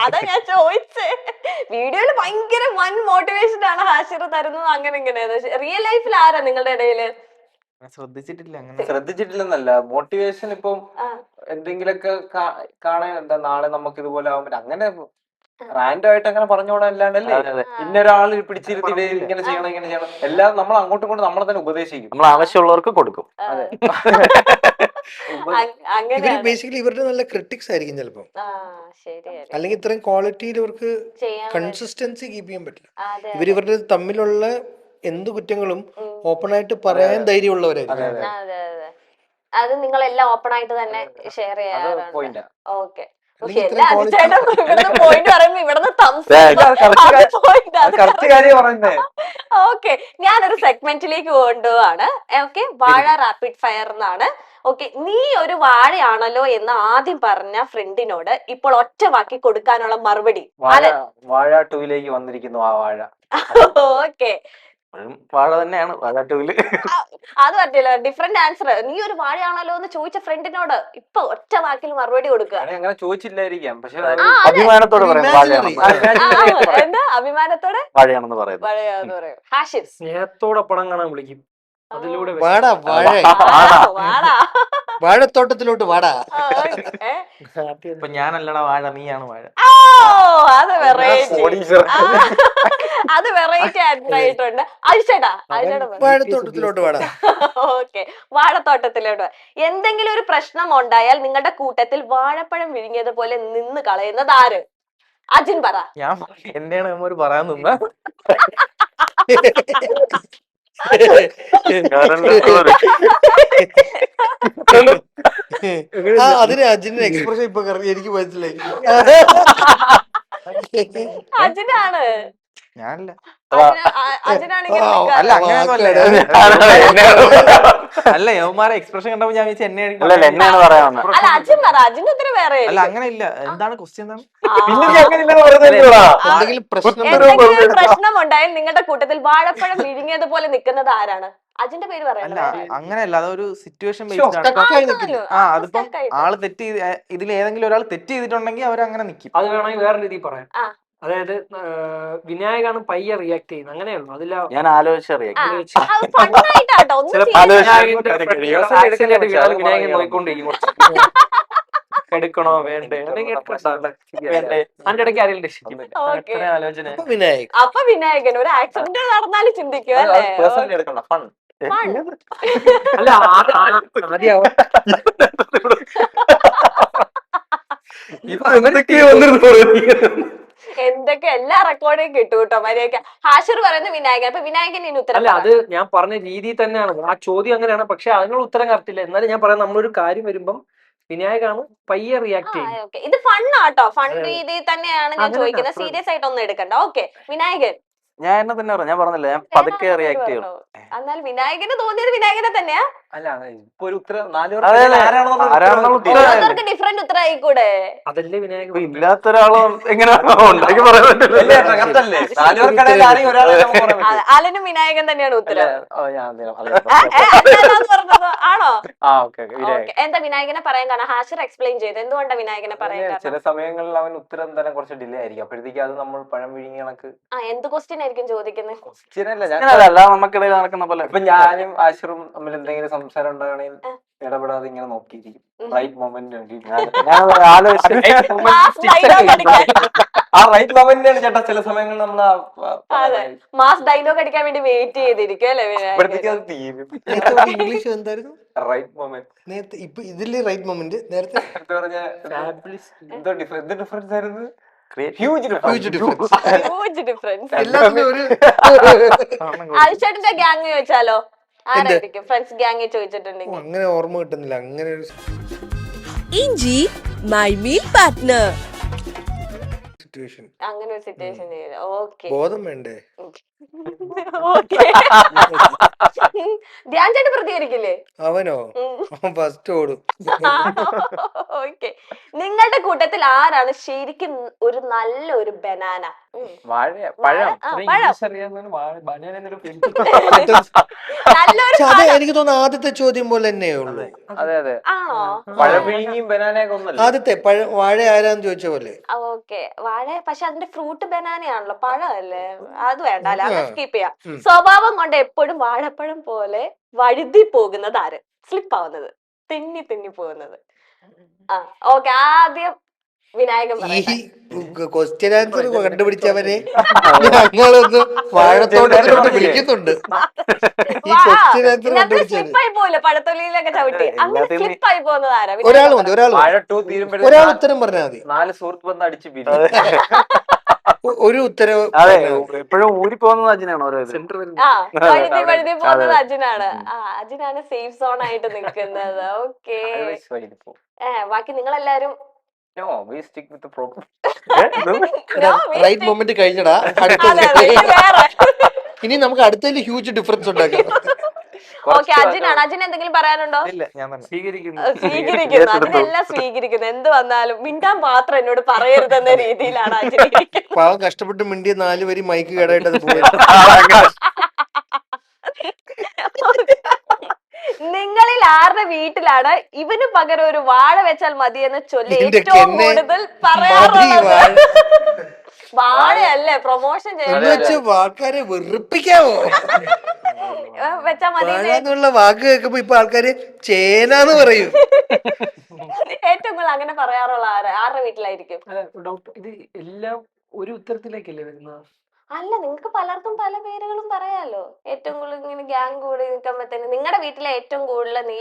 അതാ ഞാൻ ചോദിച്ചേ. വീഡിയോയില് ഭയങ്കര വൻ മോട്ടിവേഷൻ ആണ് ഹാഷിർ തരുന്നത്, അങ്ങനെ ഇങ്ങനെ. റിയൽ ലൈഫിൽ ആരാ നിങ്ങളുടെ ഇടയില്? ശ്രദ്ധിച്ചിട്ടില്ല. ശ്രദ്ധിച്ചിട്ടില്ലെന്നല്ല, മോട്ടിവേഷൻ ഇപ്പം എന്തെങ്കിലുമൊക്കെ കാണാൻ, എന്താ നാളെ നമുക്ക് ഇതുപോലെ ആവാൻ പറ്റും, അങ്ങനെ റാൻഡം ആയിട്ട് അങ്ങനെ പറഞ്ഞോളാല്ലാണ്ടല്ലേ ഇന്നൊരാൾ പിടിച്ചിരുത്തി ഇങ്ങനെ ചെയ്യണം ഇങ്ങനെ ചെയ്യണം, എല്ലാം നമ്മൾ അങ്ങോട്ടും ഇങ്ങോട്ടും നമ്മളെ തന്നെ ഉപദേശിക്കും. നമ്മൾ ആവശ്യമുള്ളവർക്ക് കൊടുക്കും. അതെ. ഇവര് ബേസിക്കലി ഇവരുടെ നല്ല ക്രിട്ടിക്സ് ആയിരിക്കും ചിലപ്പോ, അല്ലെങ്കിൽ ഇത്രയും ക്വാളിറ്റിയിൽ ഇവർക്ക് കൺസിസ്റ്റൻസി കീപ്പ് ചെയ്യാൻ പറ്റില്ല. ഇവരുടെ തമ്മിലുള്ള എന്ത് കുറ്റങ്ങളും ഓപ്പൺ ആയിട്ട് പറയാൻ ധൈര്യമുള്ളവരായിരിക്കും. അത് നിങ്ങളെല്ലാം ഓപ്പൺ ആയിട്ട് തന്നെ ഷെയർ ചെയ്യാറുണ്ട്. ഓക്കെ, ഓക്കെ, ഞാനൊരു സെഗ്മെന്റിലേക്ക് കൊണ്ടുപോവാണ്. ഓക്കെ, വാഴ റാപ്പിഡ് ഫയർ എന്നാണ്. ഓക്കെ, നീ ഒരു വാഴയാണല്ലോ എന്ന് ആദ്യം പറഞ്ഞ ഫ്രണ്ടിനോട് ഇപ്പോൾ ഒറ്റ വാക്കി കൊടുക്കാനുള്ള മറുപടി. വാഴ 2ലേക്ക് വന്നിരിക്കുന്നു ആ വാഴ. ഓക്കെ, വാഴ തന്നെയാണ് വാഴ 2. അത് പറ്റില്ല, ഡിഫറെന്റ് ആൻസർ. നീ ഒരു വാഴയാണല്ലോ എന്ന് ചോദിച്ച ഫ്രണ്ടിനോട് ഇപ്പൊ ഒറ്റ വാക്കിൽ മറുപടി കൊടുക്കുക. അങ്ങനെ ചോദിച്ചില്ലായിരിക്കാം, പക്ഷെ അഭിമാനത്തോടെ പറയാം. എന്താ അഭിമാനത്തോടെ വാഴയാണെന്ന് പറയുന്നത്. വാഴയാണെന്ന് പറയും. ഹാഷിർ സ്നേഹത്തോടെ പണം കാണാൻ വിളിക്കും, അതിലൂടെ വാഴത്തോട്ടത്തിലോട്ട് വാടാ. ഇപ്പൊ ഞാനല്ലടാ വാഴ, നീയാണ് വാഴ. അത് വെറൈറ്റി, അത് വെറൈറ്റി ആയിട്ടുണ്ട്. അഴിച്ചേട്ടാ, വാഴത്തോട്ടത്തിലോട്ട് വാടാ. ഓക്കെ, വാഴത്തോട്ടത്തിലോട്ട്. എന്തെങ്കിലും ഒരു പ്രശ്നം ഉണ്ടായാൽ നിങ്ങളുടെ കൂട്ടത്തിൽ വാഴപ്പഴം വിഴുങ്ങിയത് പോലെ നിന്ന് കളയുന്നത് ആര്? അജിൻ പറ. ഞാൻ എന്നെയാണ് ഒരു പറയാൻ നിന്ന. അതിന് അജിന്റെ എക്സ്പ്രഷൻ ഇപ്പൊ എനിക്ക് മനസ്സിലായി. അജിനാണ്. ഞാനല്ല. അല്ല, അല്ല, യവന്മാരെ എക്സ്പ്രഷൻ കണ്ടപ്പോ ഞാൻ വിചാരിച്ചു എന്നെ എന്നെയാണ് പറയാൻ. അല്ല, അജിൻ പറ, അജിന് ഉത്തരം വേറെ. അല്ല, അങ്ങനെ ഇല്ല. എന്താണ് ക്വസ്റ്റ്യൻ? പ്രശ്നം ഉണ്ടായാൽ നിങ്ങളുടെ കൂട്ടത്തിൽ വാഴപ്പഴം വിഴുങ്ങിയത് പോലെ നിൽക്കുന്നത് ആരാണ്? അജിന്റെ പേര് പറയാം. അല്ല, അങ്ങനെയല്ല, അതൊരു സിറ്റുവേഷൻ ബേസ്ഡ് ആണ്. അതിപ്പം ആള് തെറ്റ് ഇതിൽ ഏതെങ്കിലും ഒരാൾ തെറ്റ് ചെയ്തിട്ടുണ്ടെങ്കിൽ അവരങ്ങനെ നിൽക്കും. അത് വേണമെങ്കിൽ വേറെ രീതിയിൽ പറയാം. അതായത് വിനായകാണ് പയ്യെ റിയാക്ട് ചെയ്യുന്നത്, അങ്ങനെയുള്ളൂ. അതില്ല, ഞാൻ ആലോചിച്ച വിനായകൻ നോക്കിക്കൊണ്ടിരിക്കും, എടുക്കണോ വേണ്ടേ, അതിന്റെ ഇടയ്ക്ക് ആരെങ്കിലും ആലോചന. അപ്പൊ വിനായകൻ ഒരു ആക്സിഡന്റ് നടന്നാലും ചിന്തിക്കും അല്ലേ? അല്ല, ആദ്യം എന്തൊക്കെ എല്ലാ റെക്കോർഡും കിട്ടും കേട്ടോ മര്യാദ. ഹാഷിർ പറയുന്നത് വിനായകൻ. അപ്പൊ വിനായകൻ ഇനി ഉത്തരം. അല്ല, അത് ഞാൻ പറഞ്ഞ രീതി തന്നെയാണ്, ആ ചോദ്യം അങ്ങനെയാണ്, പക്ഷെ അതിനുള്ള ഉത്തരം കറക്റ്റ് ഇല്ല. എന്നാലും ഞാൻ പറയാം, നമ്മളൊരു കാര്യം വരുമ്പം വിനായകാണ് പയ്യെ റിയാക്ട് ചെയ്യുന്നത്. ഇത് ഫണ്ണാട്ടോ, ഫൺ രീതി തന്നെയാണ് ഞാൻ ചോദിക്കുന്നത്, സീരിയസ് ആയിട്ട് ഒന്നും എടുക്കണ്ട. ഓക്കെ, വിനായകൻ. ഞാൻ എന്നെ തന്നെ പറയാം, ഞാൻ പറഞ്ഞില്ല, ഞാൻ പതുക്കെ റിയാക്ട് ചെയ്യണം. എന്നാൽ വിനായകന് തോന്നിയത് വിനായകനെ തന്നെയാ? അല്ല ഇപ്പൊ ഒരു ഉത്തരം 4 അതെ, അതെ. ആരാണെന്നുള്ള ആരാണെന്നുള്ള ഉത്തരം ഉത്തരം ഓരോരുത്തർക്ക് ഡിഫറെന്റ് ഉത്തരം ആയിക്കൂടെ? അതല്ലേ വിനായക ഇപ്പൊ ഇല്ലാത്ത ഒരാളോ എങ്ങനെ ഉണ്ടാക്കി പറയാൻ പറ്റില്ല. ഇല്ല, correct അല്ലേ? 4 പേർക്കിടയിൽ ആരെങ്കിലും ഒരാളെ നമുക്ക് പറയാൻ പറ്റും. അലനും വിനായകൻ തന്നെയാണ് ഉത്തരം. ഞാൻ അല്ലാതാന്ന് പറഞ്ഞത് ആണോ? ഓക്കെ ഓക്കെ, എന്താ വിനായകനെ പറയാൻ കാരണം? ഹാഷിർ എക്സ്പ്ലെയിൻ ചെയ്ത് എന്തുകൊണ്ടാ വിനായകനെ പറയാൻ കാരണം? ചില സമയങ്ങളിൽ അവൻ ഉത്തരം തരാൻ കുറച്ച് ഡിലേ ആയിരിക്കും. അപ്പോഴത്തേക്ക് അത് നമ്മൾ പഴം വിഴുങ്ങി കണക്ക് എന്ത് ക്വസ്റ്റ്യൻ ആയിരിക്കും ചോദിക്കുന്നത്? ക്വസ്റ്റ്യൻ അല്ല. ഞാൻ അല്ല നമുക്കിടയിൽ നടക്കുന്ന പോലെ ഇപ്പൊ ഞാനും ആഷിറും തമ്മിൽ എന്തെങ്കിലും സംസാരം ഉണ്ടാകണമെങ്കിൽ ഇടപെടാതെ ഇങ്ങനെ നോക്കിയിരിക്കും. റൈറ്റ് മൊമെന്റ് ആ റൈറ്റ് മൊമെന്റിനാണ് ചേട്ടാ ചില സമയങ്ങളിൽ നമ്മൾ അതെ, മാസ് ഡയലോഗ് അടിക്കാൻ വേണ്ടി വെയിറ്റ് ചെയ്തിരിക്കും അല്ലേ വിനായകൻ? അപ്പോഴത്തേക്ക് അത് തീരും. ഇംഗ്ലീഷ് എന്തായിരുന്നു റൈറ്റ് മൊമെന്റ് നേരത്തെ? ഇപ്പൊ ഇതില് റൈറ്റ് മൊമെന്റ് നേരത്തെ പറഞ്ഞ എന്തോ ഡിഫറൻസ് ആയിരുന്നു. Huge difference. Huge difference. എല്ലാത്തിനും ഒരു അൽഷേട്ടിന്റെ ഗ്യാങ് ചോദിച്ചാലോ ആരായിരിക്കും? ഫ്രണ്ട്സ് ഗ്യാങ് ചോദിച്ചിട്ടുണ്ടെങ്കിൽ അങ്ങനെ ഓർമ്മ കിട്ടുന്നില്ല. അങ്ങനെ ഒരു ഇഞ്ചി മൈ മീൽ പാർട്ട്ണർ. സിറ്റുവേഷൻ അങ്ങനെ ഒരു സിറ്റുവേഷൻ. ഓക്കെ ബോധം വേണ്ടേ? ഓക്കെ. ധ്യാൻ ചേട്ടൻ പ്രതികരിക്കില്ലേ? അവനോ? അവൻ ഫസ്റ്റ് ഓടും. ഓക്കെ, നിങ്ങളുടെ കൂട്ടത്തിൽ ആരാണ് ശരിക്കും ഒരു നല്ല ഒരു ബനാന? പഴം നല്ലൊരു അതെ, എനിക്ക് തോന്നുന്നു ആദ്യത്തെ ചോദ്യം പോലെ തന്നെ ഉള്ളു. അതെ അതെ, ആണോ? പഴം വിഴുങ്ങിയും ബനാനയൊക്കെ ഒന്നല്ല. ആദ്യത്തെ വാഴ ആരാന്ന് ചോദിച്ച പോലെ. ഓക്കെ, വാഴ. പക്ഷെ അതിന്റെ ഫ്രൂട്ട് ബനാനയാണല്ലോ, പഴമല്ലേ? അത് വേണ്ട അല്ലെ, അത് സ്കിപ്പ് ചെയ്യാം. സ്വഭാവം കൊണ്ട് എപ്പോഴും വാഴപ്പഴം പോലെ വഴുതി പോകുന്നത് ആര്? സ്ലിപ്പ് ആവുന്നത്, തെന്നി തെന്നി പോകുന്നത്. ഓക്കെ, ആദ്യം വിനായകൻ ഈ പറയട്ടെ. ക്വസ്റ്റ്യൻ ആൻസർ കണ്ടുപിടിച്ചവരെ ഞങ്ങളൊന്ന് വാഴത്തോടെ വിളിക്കുന്നുണ്ട്. ഈ ക്വസ്റ്റ്യൻ ആൻസർ കണ്ടുപിടിച്ചവര് സ്ലിപ്പായി പോയില്ല, പഴത്തൊലിയിലൊക്കെ ചവിട്ടി അങ്ങനെ സ്ലിപ്പായി പോകുന്നത് ആരാ? ഒരാൾ മതി, ഒരാൾ വാഴ 2 തീരുമ്പോഴേ ഒരാൾ ഉത്തരം പറഞ്ഞാൽ മതി. 4 സുഹൃത്ത് ബന്ധം അടിച്ച് പിരിയും. ഒരു ഉത്തരം. അതെ, എപ്പോഴും ഊരി പോകുന്നത് അജിനാണ് ഓരോ ഇത്. സെന്റർ വഴുതി വഴുതി പോകുന്നത് അജിനാണ്. അജിനാണ് സേഫ് സോൺ ആയിട്ട് നിൽക്കുന്നത്. ഓക്കെ, ബാക്കി നിങ്ങളെല്ലാരും No, we stick with the problem. Right moment കഴിഞ്ഞടാ. ഇനി നമുക്ക് അടുത്തതിൽ ഹ്യൂജ് ഡിഫറൻസ് ഉണ്ടാക്കാം. ഓക്കെ, അജിനാണ്. അജിന് എന്തെങ്കിലും പറയാനുണ്ടോ? ഇല്ല, ഞാൻ തന്നെ സ്വീകരിക്കുന്നു. അതിനെല്ലാം സ്വീകരിക്കുന്നു. എന്ത് വന്നാലും മിണ്ടാൻ മാത്രം എന്നോട് പറയരുതെന്ന രീതിയിലാണ് അജിൻ ഇരിക്കുന്നത്. പാവം കഷ്ടപ്പെട്ട് മിണ്ടിയ 4 വരി മൈക്ക് കേടായിട്ടത് പോയി. നിങ്ങളിൽ ആരുടെ വീട്ടിലാണ് ഇവന് പകരം ഒരു വാഴ വെച്ചാൽ മതി എന്ന് ചൊല്ലി ഇതിന്റെ ഏറ്റവും കെന്നെ കൂടുതൽ മതി പറയാറുള്ളത്? വാഴ. വാഴയല്ലേ പ്രൊമോഷൻ എന്ന് ചെയ്യുന്നത്? വെച്ച് ആൾക്കാരെ വെറുപ്പിക്കാവോ? വെച്ചാ മതി. വാഴ എന്നുള്ള വാക്ക് കേൾക്കുമ്പോ ഇപ്പൊ ആൾക്കാര് ചേനാന്ന് പറയും. ഏറ്റവും കൂടുതൽ അങ്ങനെ പറയാറുള്ള ആരുടെ വീട്ടിലായിരിക്കും? ഡൗട്ട്, ഇത് എല്ലാം ഒരു ഉത്തരത്തിലേക്കല്ലേ വരുന്നത്? അല്ല, നിങ്ങൾക്ക് പലർക്കും പല പേരുകളും പറയാലോ. ഏറ്റവും കൂടുതൽ ഇങ്ങനെ ഗ്യാങ് കൂടി നിൽക്കുമ്പോഴത്തേന് നിങ്ങളുടെ വീട്ടിലെ ഏറ്റവും കൂടുതൽ നീ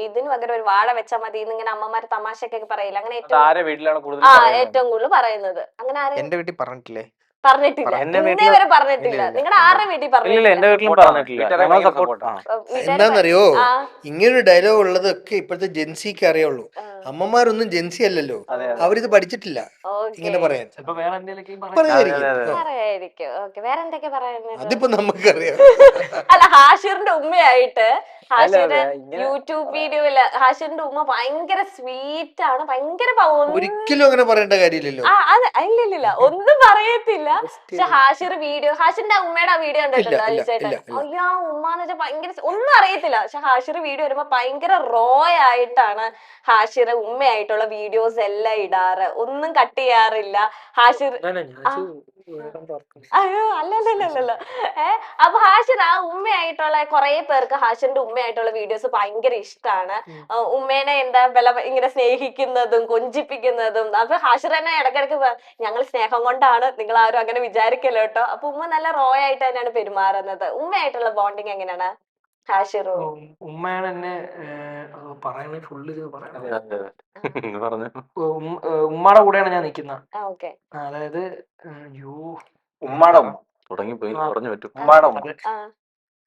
ഇതിന് പകരം ഒരു വാഴ വെച്ചാൽ മതി എന്നിങ്ങനെ അമ്മമാര് തമാശക്കൊക്കെ പറയില്ല? അങ്ങനെ ആരെ വീട്ടിലാണ് കൂടുതൽ ഏറ്റവും കൂടുതൽ പറയുന്നത്? അങ്ങനെ ആരും എന്റെ വീട്ടിൽ പറഞ്ഞിട്ടില്ലേ? പറഞ്ഞിട്ടില്ല, ഇന്നേ വരെ പറഞ്ഞിട്ടില്ല. നിങ്ങളുടെ ആരുടെ വീട്ടിൽ ഇല്ല, പറഞ്ഞിട്ടില്ല? എന്റെ വീട്ടിലും പറഞ്ഞിട്ടില്ല. സപ്പോർട്ട്. എന്താന്നറിയോ, ഇങ്ങനൊരു ഡയലോഗ് ഉള്ളതൊക്കെ ഇപ്പോഴത്തെ ജെൻസിക്ക് അറിയുള്ളൂ. അമ്മമാരൊന്നും ജെൻസി അല്ലല്ലോ, അവരിത് പഠിച്ചിട്ടില്ല ഇങ്ങനെ പറയാൻ. ചിലപ്പോ വേറെ എന്തെങ്കിലും പറയായിരിക്കും. ഓക്കെ, വേറെ എന്തൊക്കെ പറയാൻ? അതിപ്പോ നമുക്കറിയാം. അല്ല, ഹാഷിറിന്റെ ഉമ്മയായിട്ട് ഹാഷിറ് യൂട്യൂബ് വീഡിയോയില് ഹാഷിറിന്റെ ഉമ്മ ഭയങ്കര സ്വീറ്റ് ആണ്, ഭയങ്കര ഒരിക്കലും അങ്ങനെ പറയേണ്ട കാര്യമില്ലല്ലോ. ഇല്ലില്ല, ഒന്നും പറയത്തില്ല. പക്ഷെ ഹാഷിർ വീഡിയോ, ഹാഷിറിന്റെ ഉമ്മയുടെ ആ വീഡിയോ കണ്ടിട്ടുണ്ടോ അലിച്ചേട്ടൻ? അയ്യോ, ഉമ്മാന്ന് വെച്ചാൽ ഭയങ്കര ഒന്നും അറിയത്തില്ല. പക്ഷെ ഹാഷിർ വീഡിയോ വരുമ്പോ ഭയങ്കര റോ ആയിട്ടാണ് ഹാഷിർ ഉമ്മയായിട്ടുള്ള വീഡിയോസ് എല്ലാം ഇടാറ്. ഒന്നും കട്ട് ചെയ്യാറില്ല ഹാഷിർ. അയ്യോ, അല്ലല്ലല്ലോ. അപ്പൊ ഹാഷിർ ആ ഉമ്മയായിട്ടുള്ള കുറെ പേർക്ക് ഹാഷിറിന്റെ ഉമ്മയായിട്ടുള്ള വീഡിയോസ് ഭയങ്കര ഇഷ്ടമാണ്. ഉമ്മേനെ എന്താ ഇങ്ങനെ സ്നേഹിക്കുന്നതും കൊഞ്ചിപ്പിക്കുന്നതും. അപ്പൊ ഹാഷിർ തന്നെ ഇടയ്ക്കിടയ്ക്ക് ഞങ്ങൾ സ്നേഹം കൊണ്ടാണ്, നിങ്ങൾ ആരും അങ്ങനെ വിചാരിക്കല്ലോ കേട്ടോ. അപ്പൊ ഉമ്മ നല്ല റോ ആയിട്ട് തന്നെയാണ് പെരുമാറുന്നത്. ഉമ്മയായിട്ടുള്ള ബോണ്ടിങ് എങ്ങനെയാണ് ഹാഷിറു? ഉമ്മയാണ് എന്നെ പറയണേ ഫുള്ള് ഇത് പറയണത്. ഉമ്മയുടെ കൂടെയാണ് ഞാൻ നിക്കുന്നത്. അതായത്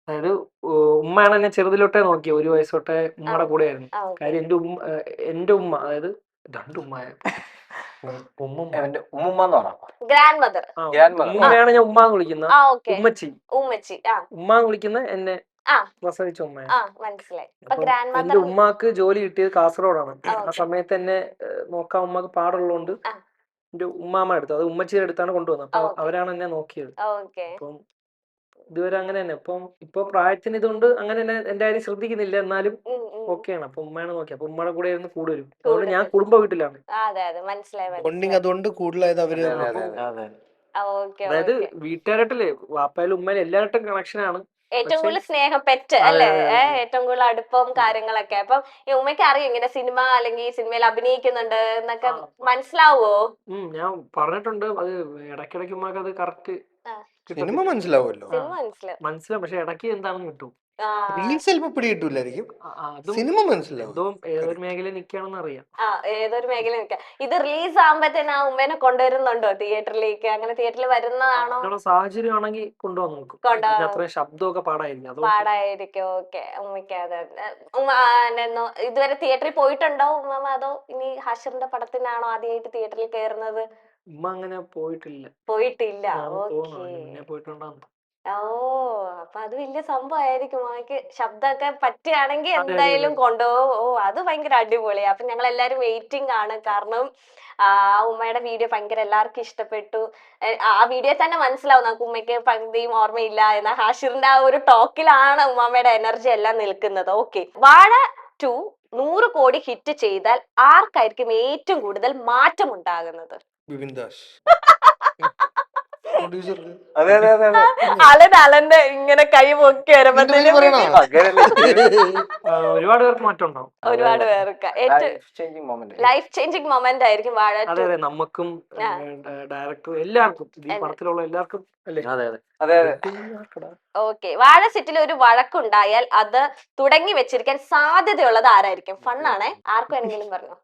അതായത് ഉമ്മയാണ് എന്നെ ചെറുതിലോട്ടേ നോക്കിയ, 1 വയസ്സ് തൊട്ടേ ഉമ്മയുടെ കൂടെയായിരുന്നു. കാര്യം എന്റെ ഉമ്മ, അതായത് 2 ഉമ്മ, ഉമ്മയാണ് ഞാൻ ഉമ്മാന്ന് വിളിക്കുന്ന. ഉമ്മച്ചി ഉമ്മാന്ന് വിളിക്കുന്ന എന്നെ ആ. പ്രസവിച്ച ഉമ്മയാണ്. ആ മനസ്സിലായി. അപ്പൊ അപ്പം ഗ്രാൻഡ് എന്റെ മദർ. ഉമ്മാക്ക് ജോലി കിട്ടിയത് കാസർഗോഡാണ്. ആ ഓക്കെ. സമയത്ത് എന്നെ നോക്കാൻ ഉമ്മക്ക് പാടുള്ളതുകൊണ്ട് ആ. എന്റെ ഉമ്മാമ്മ എടുത്തു, അത് ഉമ്മച്ചിയുടെ അടുത്താണ് കൊണ്ടുവന്നത്. അപ്പൊ ഓക്കെ. അവരാണ് എന്നെ നോക്കിയത്. ഓക്കെ. അപ്പം ഇതുവരെ അങ്ങനെ തന്നെ. ഇപ്പൊ പ്രായത്തിന് ഇതുകൊണ്ട് അങ്ങനെ തന്നെ എന്റെ കാര്യം ശ്രദ്ധിക്കുന്നില്ല, എന്നാലും ഓക്കെയാണ്. അപ്പൊ ഉമ്മയാണ് നോക്കി. അപ്പൊ ഉമ്മയുടെ കൂടെ ആയിരുന്നു കൂടുതലും. അതുകൊണ്ട് ഞാൻ കുടുംബ വീട്ടിലാണ്. അതെ അതെ മനസ്സിലായി ബോണ്ടിങ് മനസ്സിലായി. അതുകൊണ്ട് കൂടുതലായത് അവര് അതെ, അതെ, തമ്മിൽ. അതെ. ഓക്കെ അതായത് ഓക്കെ. വീട്ടുകാരായിട്ടല്ലേ, വാപ്പായാലും ഉമ്മയിലും എല്ലാവരുമായിട്ടും കണക്ഷനാണ്. ഏറ്റവും പക്ഷെ കൂടുതൽ സ്നേഹം പെറ്റ് അതെ അല്ലേ? അതെ അതെ. ഏറ്റവും കൂടുതൽ അടുപ്പം കാര്യങ്ങളൊക്കെ. അപ്പം ഈ ഉമ്മയ്ക്ക് അറിയും ഇങ്ങനെ സിനിമ അല്ലെങ്കിൽ സിനിമയിൽ അഭിനയിക്കുന്നുണ്ട് എന്നൊക്കെ മനസ്സിലാവോ? ഞാൻ പറഞ്ഞിട്ടുണ്ട്. അത് ഇടയ്ക്കിടയ്ക്ക് ഉമ്മക്ക് അത് കറക്റ്റ് ആ. സിനിമ മനസ്സിലാവുമല്ലോ. സിനിമ മനസ്സിലാവും. മനസ്സിലാവും. പക്ഷെ ഇടയ്ക്ക് എന്താണെന്ന് കിട്ടും. ആ. റീൽസ് ചിലപ്പോ പിടി കിട്ടൂലായിരിക്കും, അതും സിനിമ മനസ്സിലാവും. എന്തോ ഏതൊരു മേഖലയിൽ നിൽക്കുകയാണെന്ന് അറിയാം. ആ ഏതൊരു മേഖല നിൽക്കാം. ഇത് റിലീസ് ആകുമ്പോഴത്തേന് ആ ഉമ്മേനെ കൊണ്ടുവരുന്നുണ്ടോ തിയേറ്ററിലേക്ക്? അങ്ങനെ തിയേറ്ററിൽ വരുന്നതാണോ? അങ്ങനെയുള്ള സാഹചര്യം ആണെങ്കിൽ കൊണ്ടുവന്ന് നോക്കും. പിന്നെ അത്രയും ശബ്ദമൊക്കെ പാടായിരിക്കും. അതുകൊണ്ട് പാടായിരിക്കും. ഓക്കെ. ഉമ്മയ്ക്ക് അതെ. ഉമ്മ ഇതുവരെ തിയേറ്ററിൽ പോയിട്ടുണ്ടോ ഉമ്മ? അതോ ഇനി ഹാഷിറിന്റെ പടത്തിനാണോ ആദ്യമായിട്ട് തിയേറ്ററിൽ കയറുന്നത്? ഉമ്മ അങ്ങനെ പോയിട്ടില്ല. പോയിട്ടില്ല. ഞാൻ ഓക്കെ. തോന്നുന്നു മുന്നേ പോയിട്ടുണ്ടാകും. ഓ അപ്പൊ അത് വലിയ സംഭവമായിരിക്കും. ഉമ്മക്ക് ശബ്ദമൊക്കെ പറ്റുകയാണെങ്കിൽ അതെ അതെ എന്തായാലും അതെ. കൊണ്ടുപോകും. ഓ അത് ഭയങ്കര അടിപൊളിയാ. അപ്പൊ ഞങ്ങൾ എല്ലാരും വെയിറ്റിംഗ് ആണ്. കാരണം ആ ഉമ്മയുടെ വീഡിയോ ഭയങ്കര എല്ലാവർക്കും ഇഷ്ടപ്പെട്ടു. ആ വീഡിയോ തന്നെ മനസ്സിലാവും നമുക്ക് ഉമ്മയ്ക്ക് പകുതിയും ഓർമ്മയില്ല എന്ന ഹാഷിറിന്റെ ആ ഒരു ടോക്കിലാണ് ഉമ്മാമ്മയുടെ എനർജി എല്ലാം നിൽക്കുന്നത്. ഓക്കെ. വാഴ 2 100 കോടി ഹിറ്റ് ചെയ്താൽ ആർക്കായിരിക്കും ഏറ്റവും കൂടുതൽ മാറ്റം ഉണ്ടാകുന്നത്? ബിപിൻ ദാസ് പ്രൊഡ്യൂസർക്ക്. അതെ അതെ അതെ അതെ. അലന്റെ ഇങ്ങനെ കൈ പൊക്കി വരുമ്പത്തേനും ഒരുപാട് പേർക്ക് മാറ്റം ഉണ്ടാവും. ഒരുപാട് പേർക്ക് ഏറ്റവും life changing moment. Life changing moment ആയിരിക്കും വാഴ അതെ 2. അതെ. നമുക്കും ഡയറക്ടർ എല്ലാവർക്കും ഈ പടത്തിലുള്ള എല്ലാവർക്കും അല്ലേ. അതെ അതെ അതെ അതെ. ഓക്കെ. വാഴ സെറ്റിൽ ഒരു വഴക്കുണ്ടായാൽ അത് തുടങ്ങി വെച്ചിരിക്കാൻ സാധ്യതയുള്ളത് ആരായിരിക്കും? ഫണ്ണാണേ, ആർക്കും വേണമെങ്കിലും പറഞ്ഞു.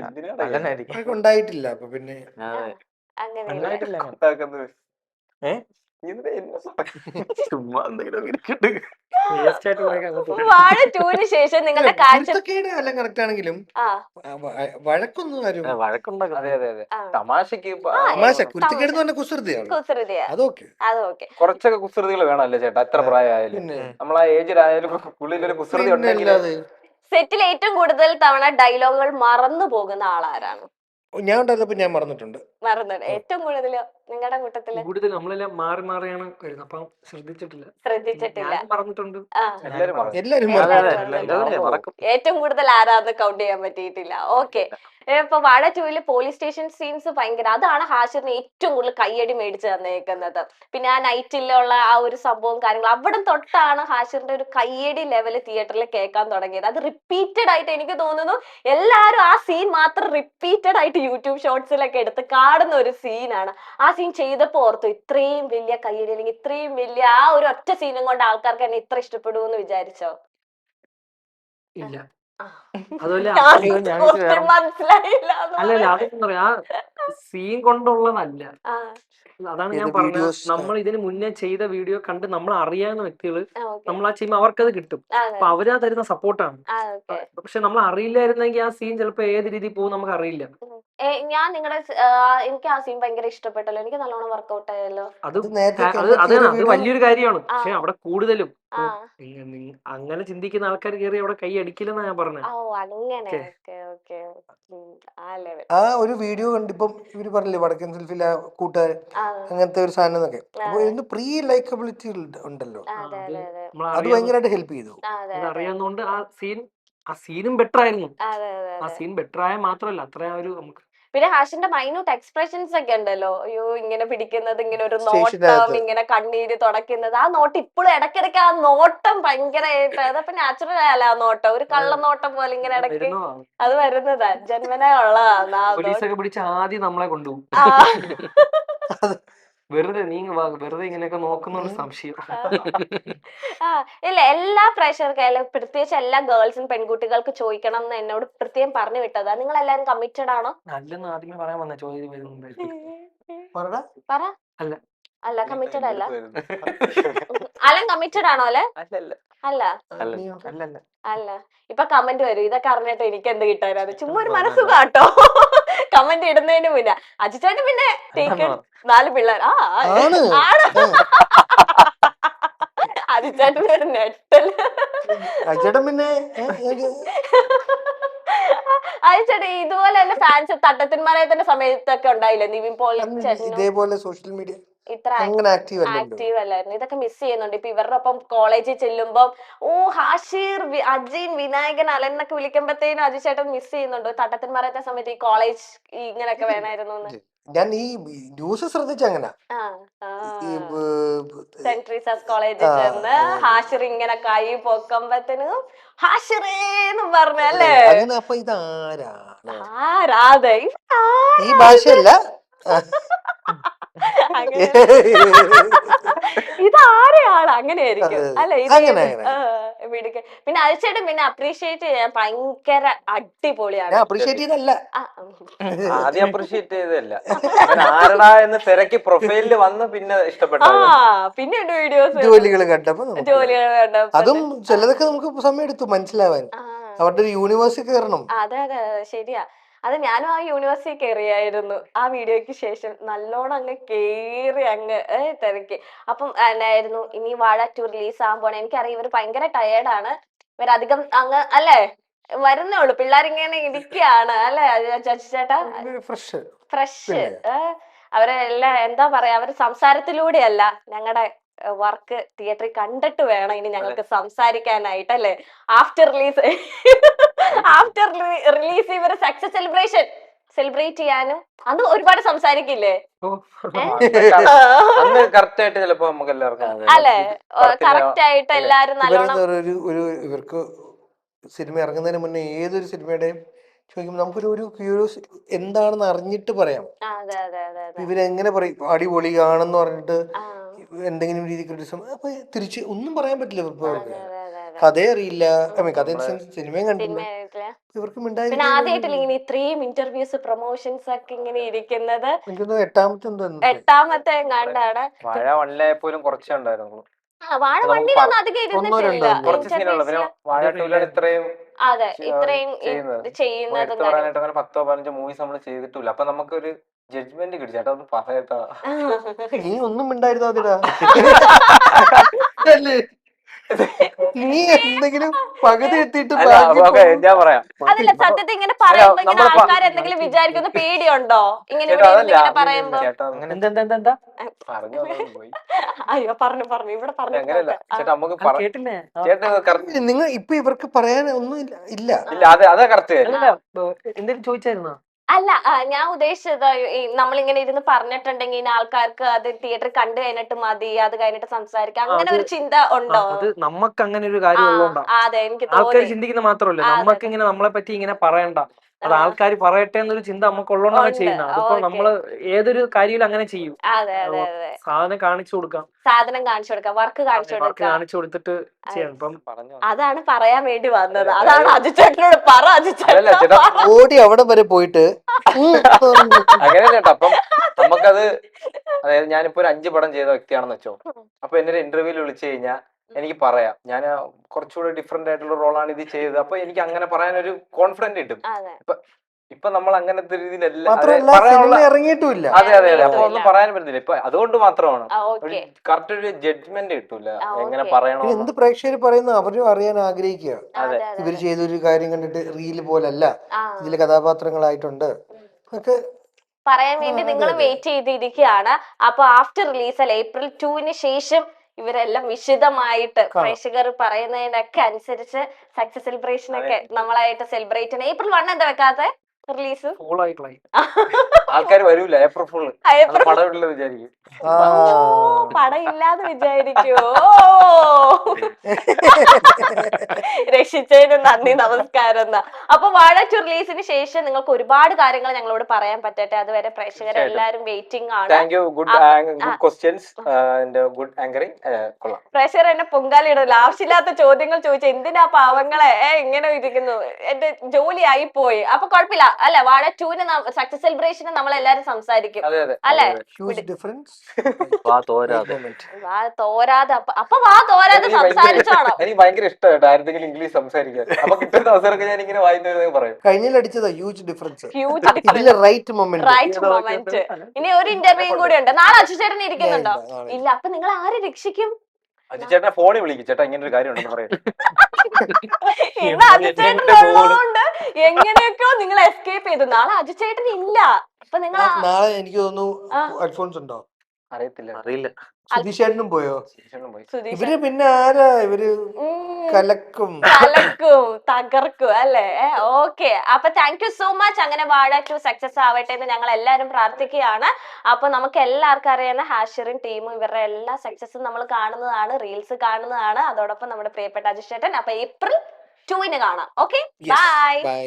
എന്തിനാണ് ഉണ്ടായിട്ടില്ല. അപ്പൊ പിന്നെ അങ്ങനെയല്ല. ചുമ്മാ എന്തെങ്കിലും ഇരിക്കട്ടെ. വേസ്റ്റ് ആയിട്ട് പോയേക്കാം അങ്ങോട്ട്. വാഴ 2-ന് ശേഷം നിങ്ങളുടെ കാഴ്ച കുരുത്തക്കേട് എല്ലാം കറക്റ്റ് ആണെങ്കിലും ആ വഴക്കൊന്നും ആരും വഴക്കുണ്ടാക്കും. അതെ അതെ അതെ. ആ. തമാശക്ക് തമാശ കുരുത്തക്കേട് എന്ന് പറഞ്ഞ കുസൃതിയാണ്. കുസൃതിയാ. അതൊക്കെ അത് ഓക്കെ. കുറച്ചൊക്കെ കുസൃതികൾ വേണമല്ലേ ചേട്ടാ, എത്ര പ്രായമായാലും. പിന്നെ നമ്മളാ ഏജിലായാലും ഉള്ളിലൊരു കുസൃതി ഉണ്ടെങ്കിൽ. പിന്നല്ലാതെ. സെറ്റിൽ ഏറ്റവും കൂടുതൽ തവണ ഡയലോഗുകൾ മറന്നു പോകുന്ന ആളാരാണ്? ഞാൻ ഉണ്ടായിരുന്നപ്പോ ഞാൻ മറന്നിട്ടുണ്ട്. മറന്നു. ഏറ്റവും കൂടുതൽ നിങ്ങളുടെ കൂട്ടത്തില് കൂടുതൽ നമ്മളെല്ലാം മാറി മാറിയാണ് വരുന്നത്. അപ്പം ശ്രദ്ധിച്ചിട്ടില്ല. ഞാൻ പറഞ്ഞിട്ടുണ്ട്. ആ എല്ലാരും മറക്കും. എല്ലാരും മറന്നു. ഏറ്റവും കൂടുതൽ ആരാന്ന് കൗണ്ട് ചെയ്യാൻ പറ്റിയിട്ടില്ല. ഓക്കെ. ഇപ്പൊ വാഴ 2-ല് പോലീസ് സ്റ്റേഷൻ സീൻസ് ഭയങ്കര, അതാണ് ഹാഷിറിന് ഏറ്റവും കൂടുതൽ കയ്യടി മേടിച്ചു തന്നേക്കുന്നത്. പിന്നെ ആ നൈറ്റിലുള്ള ആ ഒരു സംഭവം കാര്യങ്ങൾ അവിടെ തൊട്ടാണ് ഹാഷിറിന്റെ ഒരു കയ്യടി ലെവല് തിയേറ്ററിൽ കേൾക്കാൻ തുടങ്ങിയത്. അത് റിപ്പീറ്റഡ് ആയിട്ട് എനിക്ക് തോന്നുന്നു എല്ലാരും ആ സീൻ മാത്രം റിപ്പീറ്റഡ് ആയിട്ട് യൂട്യൂബ് ഷോർട്സിലൊക്കെ എടുത്ത് കാണുന്ന ഒരു സീനാണ്. ആ സീൻ ചെയ്തപ്പോ ഓർത്തു ഇത്രയും വലിയ കയ്യടി അല്ലെങ്കിൽ ഇത്രയും വലിയ ആ ഒരു ഒറ്റ സീനും കൊണ്ട് ആൾക്കാർക്ക് എന്നെ ഇത്ര ഇഷ്ടപ്പെടുമെന്ന് വിചാരിച്ചോ? ഇല്ല. അതുപോലെ മനസ്സിലായില്ല. അല്ലല്ല, അതെന്താ പറയാ, ആ സീൻ കൊണ്ടുള്ളതല്ല. അതാണ് ഞാൻ പറഞ്ഞത്. നമ്മൾ ഇതിന് മുന്നേ ചെയ്ത വീഡിയോ കണ്ട് നമ്മൾ അറിയാവുന്ന വ്യക്തികൾ നമ്മൾ ആ ചെയ്യുമ്പോൾ അവർക്കത് കിട്ടും. അപ്പൊ അവരാ തരുന്ന സപ്പോർട്ടാണ്. പക്ഷെ നമ്മൾ അറിയില്ലായിരുന്നെങ്കിൽ ആ സീൻ ചിലപ്പോ ഏത് രീതിയിൽ പോകും നമുക്ക് അറിയില്ല. ഞാൻ നിങ്ങളുടെ എനിക്ക് ആ സീൻ ഭയങ്കര ഇഷ്ടപ്പെട്ടല്ലോ. എനിക്ക് നല്ലോണം വർക്ക്ഔട്ട് ആയല്ലോ. അത് വലിയൊരു കാര്യമാണ്. പക്ഷെ അവിടെ കൂടുതലും അങ്ങനെ ചിന്തിക്കുന്ന ആൾക്കാർ കയറി അവിടെ കൈ അടിക്കില്ലെന്നാ ഞാൻ പറഞ്ഞത്. ഓ അങ്ങനെ. ആ ഒരു വീഡിയോ കണ്ടിപ്പം ഇവര് പറഞ്ഞില്ലേ വടക്കൻ സെൽഫിലെ കൂട്ടുകാരൻ അങ്ങനത്തെ ഒരു സാധനം എന്നൊക്കെ. അപ്പൊ ഇതിന് പ്രീ ലൈക്കബിലിറ്റി ഉണ്ടല്ലോ, അത് ഭയങ്കരമായിട്ട് ഹെൽപ്പ് ചെയ്തു. അറിയാവുന്നതുകൊണ്ട് ആ സീനും ബെറ്റർ ആയിരുന്നു. ആ സീൻ ബെറ്റർ ആയ മാത്രമല്ല അത്രയും ഒരു നമുക്ക്. പിന്നെ ഹാഷിന്റെ മൈന്യൂട്ട് എക്സ്പ്രഷൻസ് ഒക്കെ ഉണ്ടല്ലോ. അയ്യോ ഇങ്ങനെ പിടിക്കുന്നത്, ഇങ്ങനെ ഒരു നോട്ടം, ഇങ്ങനെ കണ്ണീര് തുടക്കുന്നത്. ആ നോട്ടം ഇപ്പോഴും ഇടയ്ക്കിടയ്ക്ക് ആ നോട്ടം ഭയങ്കരമായിട്ട് അതപ്പൊ നാച്ചുറൽ ആയല്ല ആ നോട്ടം, ഒരു കള്ളനോട്ടം പോലെ ഇങ്ങനെ ഇടയ്ക്ക് അത് വരുന്നതാ, ജന്മന ഉള്ളതാ. പോലീസൊക്കെ പിടിച്ച് ആദ്യം നമ്മളെ കൊണ്ടുപോകും. വെറുതെ വെറുതെ ഇങ്ങനെയൊക്കെ നോക്കുന്ന സംശയം. ഇല്ല, എല്ലാ പ്രേക്ഷകർക്കായാലും പ്രത്യേകിച്ച് എല്ലാ ഗേൾസും പെൺകുട്ടികൾക്ക് ചോദിക്കണം എന്ന് എന്നോട് പ്രത്യേകം പറഞ്ഞു വിട്ടതാ. നിങ്ങൾ എല്ലാരും കമ്മിറ്റഡ് ആണോ? അല്ലെന്ന് ആദ്യമേ പറയാൻ വന്ന ചോദ്യം പറ. അല്ല കമ്മിറ്റഡ് അല്ല. അലൻ കമ്മിറ്റഡ് ആണോ? അല്ലെ അല്ല അല്ല. ഇപ്പൊ കമന്റ് വരും ഇതൊക്കെ അറിഞ്ഞിട്ട് എനിക്ക് എന്ത് കിട്ടാനാണ്. ചുമ്മാ ഒരു മനസ്സ് കാട്ടോ കമന്റ് ഇടുന്നതിന് മുന്നേ. അജിച്ചേട്ടൻ പിന്നെ 4 പിള്ളേർ. ആണ് അജിച്ചേട്ടൻ ഒരു നെട്ട ചേട്ടൻ പിന്നെ അയച്ചേട്ടാ ഇതുപോലെ തന്നെ ഫാൻസ് തട്ടത്തിന്മാരായതിന്റെ സമയത്തൊക്കെ ഉണ്ടായില്ലേ നിവിൻ പോളി ചേട്ടനും ഇതേപോലെ സോഷ്യൽ മീഡിയ ഇത്ര അങ്ങനെ ആക്റ്റീവ് അല്ലല്ലോ. ആക്റ്റീവ് അല്ലായിരുന്നു. ഇതൊക്കെ മിസ് ചെയ്യുന്നുണ്ട്. ഇപ്പൊ ഇവരുടെ ഒപ്പം കോളേജിൽ ചെല്ലുമ്പോ ഹാഷിർ അജീൻ വിനായകൻ അലൻ എന്നൊക്കെ വിളിക്കുമ്പോഴത്തേനും അജി ചേട്ടൻ മിസ് ചെയ്യുന്നുണ്ട്. തട്ടത്തിന്മാരാത്ത സമയത്ത് ഈ കോളേജ് ഇങ്ങനെയൊക്കെ വേണമായിരുന്നു എന്ന്. ഞാൻ ഈ ന്യൂസ് ശ്രദ്ധിച്ച അങ്ങനെ സെന്റ് ട്രീസസ് കോളേജിൽ ചെന്ന് ഹാഷിർ ഇങ്ങനെ കൈ പൊക്കുമ്പത്തേനും ഹാഷിറേന്നും പറഞ്ഞല്ലേ അങ്ങനെ. അപ്പൊ ഇതാരാണ് രാധ ഈ ഭാഷയല്ല ഇതാരെയാണ് അങ്ങനെയായിരിക്കും അല്ലെ അങ്ങനെ പിന്നെ അയച്ചേട്ടൻ പിന്നെ അപ്രീഷിയേറ്റ് ചെയ്യാൻ ഭയങ്കര അടിപൊളിയാണ്. അപ്രീഷിയേറ്റ് ചെയ്തല്ല, ആദ്യം അപ്രീഷിയേറ്റ് ചെയ്തല്ല, ആരടാ എന്ന് തിരക്കി പ്രൊഫൈലില് വന്ന് പിന്നെ ഇഷ്ടപ്പെട്ടു. പിന്നെ വീഡിയോസ് ജോലികൾ കണ്ടപ്പോ ജോലികൾ കണ്ടപ്പോ അതും ചിലതൊക്കെ നമുക്ക് സമയം എടുത്തു മനസ്സിലാവാൻ. അവരുടെ ഒരു യൂണിവേഴ്സിൽ കയറണം. അതെ അതെ ശരിയാ. അത് ഞാനും ആ യൂണിവേഴ്സിറ്റി കയറിയായിരുന്നു ആ വീഡിയോയ്ക്ക് ശേഷം. നല്ലോണം അങ്ങ് കേറി അങ്ങ് തിരക്കി. അപ്പം എന്നായിരുന്നു ഇനി വാഴ 2 റിലീസ് ആകാൻ പോണേ. എനിക്കറിയാം ഇവര് ഭയങ്കര ടയേർഡാണ്. ഇവരധികം അങ്ങ് അല്ലേ വരുന്നേ ഉള്ളു. പിള്ളേരിങ്ങനെ ഇരിക്കുകയാണ് അല്ലെ ചേട്ടാ. ഫ്രഷ് അവരെല്ലാം എന്താ പറയാ, അവര് സംസാരത്തിലൂടെയല്ല ഞങ്ങളുടെ വർക്ക് തിയേറ്ററിൽ കണ്ടിട്ട് വേണം ഇനി ഞങ്ങൾക്ക് സംസാരിക്കാനായിട്ടല്ലേ. ആഫ്റ്റർ റിലീസ് ഇവര് സക്സസ് സെലിബ്രേറ്റ് ചെയ്യാനും അന്ന് ഒരുപാട് സംസാരിക്കില്ലേ അന്ന് കറക്റ്റ് ആയിട്ട് ചിലപ്പോ നമുക്ക് എല്ലാവർക്കും അല്ലെ, കറക്റ്റ് ആയിട്ട് എല്ലാരും നല്ലോണം. ഇവർക്ക് സിനിമ ഇറങ്ങുന്നതിന് മുന്നേ ഏതൊരു സിനിമയുടെയും ചോദിക്കുമ്പോൾ നമുക്കൊരു ഒരു ക്യൂരിയോസിറ്റി എന്താണെന്ന് അറിഞ്ഞിട്ട് പറയാം. ഇവരെങ്ങനെ പറയും അടിപൊളിയാണെന്ന് പറഞ്ഞിട്ട് എന്തെങ്കിലും രീതി ക്രിറ്റിസം അപ്പൊ തിരിച്ച് ഒന്നും പറയാൻ പറ്റില്ല. ഇവർക്ക് കഥ അറിയില്ല, കഥ സിനിമയും കണ്ടില്ല. ഇവർക്ക് പിന്നെ ആദ്യമായിട്ടില്ല ഇങ്ങനെ ഇത്രയും ഇന്റർവ്യൂസ് പ്രൊമോഷൻസ് ഒക്കെ ഇങ്ങനെ ഇരിക്കുന്നത്. എട്ടാമത്തെ കണ്ടാണ്. വാഴ 1 പോലും കുറച്ചേ ഉണ്ടായിരുന്നുള്ളൂ. വാഴ 1 അധികം ഇരുന്നിട്ടില്ല. കുറച്ച് സീനുള്ളൂ. പിന്നെ വാഴ 2 ഇത്രയും അതെ ഇത്രയും ചെയ്യുന്നത് 10-15 മൂവീസ് നമ്മൾ ചെയ്തിട്ടില്ല. അപ്പൊ നമുക്കൊരു ജഡ്ജ്മെന്റ് കിട്ടി. ചേട്ടാ ഒന്ന് പറയട്ടാ, നീ ഒന്നും ഉണ്ടായിരുന്നോ അതിടാ നീ എന്തെങ്കിലും പകുതി എത്തിയിട്ട് ഞാൻ പറയാം. അതല്ല സത്യത്തിൽ ഇങ്ങനെ പറയുമ്പോ ഇങ്ങനെ ആൾക്കാർ എന്തെങ്കിലും വിചാരിക്കുന്ന പേടിയുണ്ടോ ഇങ്ങനെ പറയുമ്പോ? അയ്യോ പറഞ്ഞു ഇവിടെ പറഞ്ഞു. അങ്ങനെയല്ല ചേട്ടാ, നമുക്ക് നിങ്ങൾ ഇപ്പൊ ഇവർക്ക് പറയാൻ ഒന്നും ഇല്ല. അതാ കറക്റ്റ്. എന്തെങ്കിലും ചോദിച്ചായിരുന്നോ? അല്ല ഞാൻ ഉദ്ദേശിച്ചത് നമ്മളിങ്ങനെ ഇരുന്ന് പറഞ്ഞിട്ടുണ്ടെങ്കിൽ ആൾക്കാർക്ക് അത് തിയേറ്റർ കണ്ടു കഴിഞ്ഞിട്ട് മതി, അത് കഴിഞ്ഞിട്ട് സംസാരിക്കാം, അങ്ങനെ ഒരു ചിന്ത ഉണ്ടോ? അത് നമുക്ക് അങ്ങനെ ഒരു കാര്യം ഉള്ളതുകൊണ്ടാണ്. അതെ എനിക്ക് ആൾക്കാർ ചിന്തിക്കുന്ന മാത്രമല്ല, നമുക്ക് ഇങ്ങനെ നമ്മളെ പറ്റി ഇങ്ങനെ പറയണ്ട, അത് ആൾക്കാർ പറയട്ടെ എന്നൊരു ചിന്ത നമുക്ക് ഉള്ളതുകൊണ്ടാണ് ചെയ്യുന്നത്. അതിപ്പോ നമ്മള് ഏതൊരു കാര്യവും അങ്ങനെ ചെയ്യും. സാധനം കാണിച്ചു കൊടുക്കാം, വർക്ക് കാണിച്ചു കൊടുത്തിട്ട് ചെയ്യണം. ഇപ്പം അതാണ് പറയാൻ വേണ്ടി വന്നത്. അതാണ് അജിച്ചേട്ടനോട് പറ. ഓടി അവിടെ വരെ പോയിട്ട് അങ്ങനെയല്ല കേട്ടോ. അപ്പം നമുക്കത്, അതായത് ഞാനിപ്പോ ഒരു 5 പടം ചെയ്ത വ്യക്തിയാണെന്ന് വെച്ചോ. അപ്പൊ എന്നെ ഒരു ഇന്റർവ്യൂവിൽ വിളിച്ചു കഴിഞ്ഞാൽ എനിക്ക് പറയാം ഞാൻ കുറച്ചുകൂടെ ഡിഫറെന്റ് ആയിട്ടുള്ള റോളാണ് ഇത് ചെയ്തത്. അപ്പൊ എനിക്ക് അങ്ങനെ പറയാനൊരു കോൺഫിഡന്റ് കിട്ടും. ഇപ്പൊ നമ്മൾ അങ്ങനത്തെ രീതിയിലല്ല ഇറങ്ങിയിട്ടില്ല. അതെ അപ്പൊ ഒന്നും പറയാൻ പറ്റുന്നില്ല. ഇപ്പൊ അതുകൊണ്ട് മാത്രമാണ് കറക്റ്റ് ഒരു ജഡ്ജ്മെന്റ് കിട്ടൂല എങ്ങനെ പറയണോ. എന്ത് പ്രേക്ഷകർ പറയുന്ന അവരും അറിയാൻ ആഗ്രഹിക്കുക. ഇവര് ചെയ്തൊരു കാര്യം കണ്ടിട്ട് റീല് പോലല്ല, ഇതില് കഥാപാത്രങ്ങളായിട്ടുണ്ട് ഒക്കെ പറയാൻ വേണ്ടി നിങ്ങൾ വെയിറ്റ് ചെയ്തിരിക്കുകയാണ്. അപ്പൊ ആഫ്റ്റർ റിലീസ് അല്ല April 2 ശേഷം ഇവരെല്ലാം വിശദമായിട്ട് പ്രേക്ഷകർ പറയുന്നതിനൊക്കെ അനുസരിച്ച് സക്സസ് സെലിബ്രേഷൻ ഒക്കെ നമ്മളായിട്ട് സെലിബ്രേറ്റ് ചെയ്യണം. April 1 എന്താ വെക്കാത്ത റിലീസ്? ആൾക്കാർ വരൂല. April ഫുൾ പടമില്ല വിചാരിക്കും. പടം ഇല്ലാതെ വിചാരിക്കുവോ? രക്ഷിച്ചതിന് നന്ദി, നമസ്കാരം. എന്നാ അപ്പൊ വാഴ 2 റിലീസിന് ശേഷം നിങ്ങൾക്ക് ഒരുപാട് കാര്യങ്ങൾ ഞങ്ങളോട് പറയാൻ പറ്റട്ടെ. അതുവരെ പ്രേക്ഷകരെല്ലാരും വെയിറ്റിംഗ് ആണ്. പ്രേക്ഷകർ എന്നെ പൊങ്കാലിടല്ലോ, ആവശ്യമില്ലാത്ത ചോദ്യങ്ങൾ ചോദിച്ചു. എന്തിനാ പാവങ്ങളെ ഇങ്ങനെ ഇരിക്കുന്നു, എന്റെ ജോലി ആയി പോയി. അപ്പൊ കുഴപ്പമില്ല അല്ലെ, വാഴ 2 സക്സസ് സെലിബ്രേഷന് നമ്മളെല്ലാരും സംസാരിക്കും അല്ലെ. തോരാതെ അപ്പൊ തോരാതെ സംസാരിച്ചോണം. എനിക്ക് ഭയങ്കര ഇഷ്ടമായിട്ട് ആരെങ്കിലും ഇംഗ്ലീഷ് സംസാരിക്കാൻ. അപ്പൊ കിട്ടുന്ന അവസരമൊക്കെ ഞാൻ ഇങ്ങനെ വായിക്കുന്നത് പറയും. കഴിഞ്ഞിലടിച്ചതാ ഹ്യൂജ് ഡിഫറൻസ്. Right moment. ഇനി ഒരു ഇന്റർവ്യൂ കൂടി ഉണ്ട്. നാളെ അച്ചുചേട്ടൻ ഇരിക്കുന്നുണ്ടോ? ഇല്ല. അപ്പൊ നിങ്ങൾ ആരെ രക്ഷിക്കും? അജി ചേട്ടനെ ഫോണിൽ വിളിക്കും, ചേട്ടാ ഇങ്ങനെ ഒരു കാര്യം ഉണ്ടെന്ന് പറയാം. ഇന്ന് അജിച്ചേട്ടനുള്ളതുകൊണ്ട് എങ്ങനെയൊക്കെയോ നിങ്ങൾ എസ്കേപ്പ് ചെയ്തു. നാളെ അജിച്ചേട്ടൻ ഇല്ല, അപ്പൊ നിങ്ങൾ നാളെ എനിക്ക് തോന്നുന്നു ഹെഡ്ഫോൺസ് ഉണ്ടോ? അറിയില്ല. സുധീഷേട്ടനും പോയോ? ചേട്ടനും പോയി. ഇവര് പിന്നെ ആരാ ഇവര്? കലക്കും തകർക്കും അല്ലേ? ഓക്കെ, അപ്പൊ താങ്ക് യു സോ മച്ച്. അങ്ങനെ വാഴ 2 സക്സസ് ആവട്ടെ എന്ന് ഞങ്ങൾ എല്ലാവരും പ്രാർത്ഥിക്കുകയാണ്. അപ്പൊ നമുക്ക് എല്ലാവർക്കും അറിയുന്ന ഹാഷിറും ടീമും ഇവരുടെ എല്ലാ സക്സസും നമ്മൾ കാണുന്നതാണ്, റീൽസ് കാണുന്നതാണ്. അതോടൊപ്പം നമ്മുടെ പ്രിയപ്പെട്ട അജിഷേട്ടൻ. അപ്പൊ April 2 കാണാം. Okay, bye. ബൈ.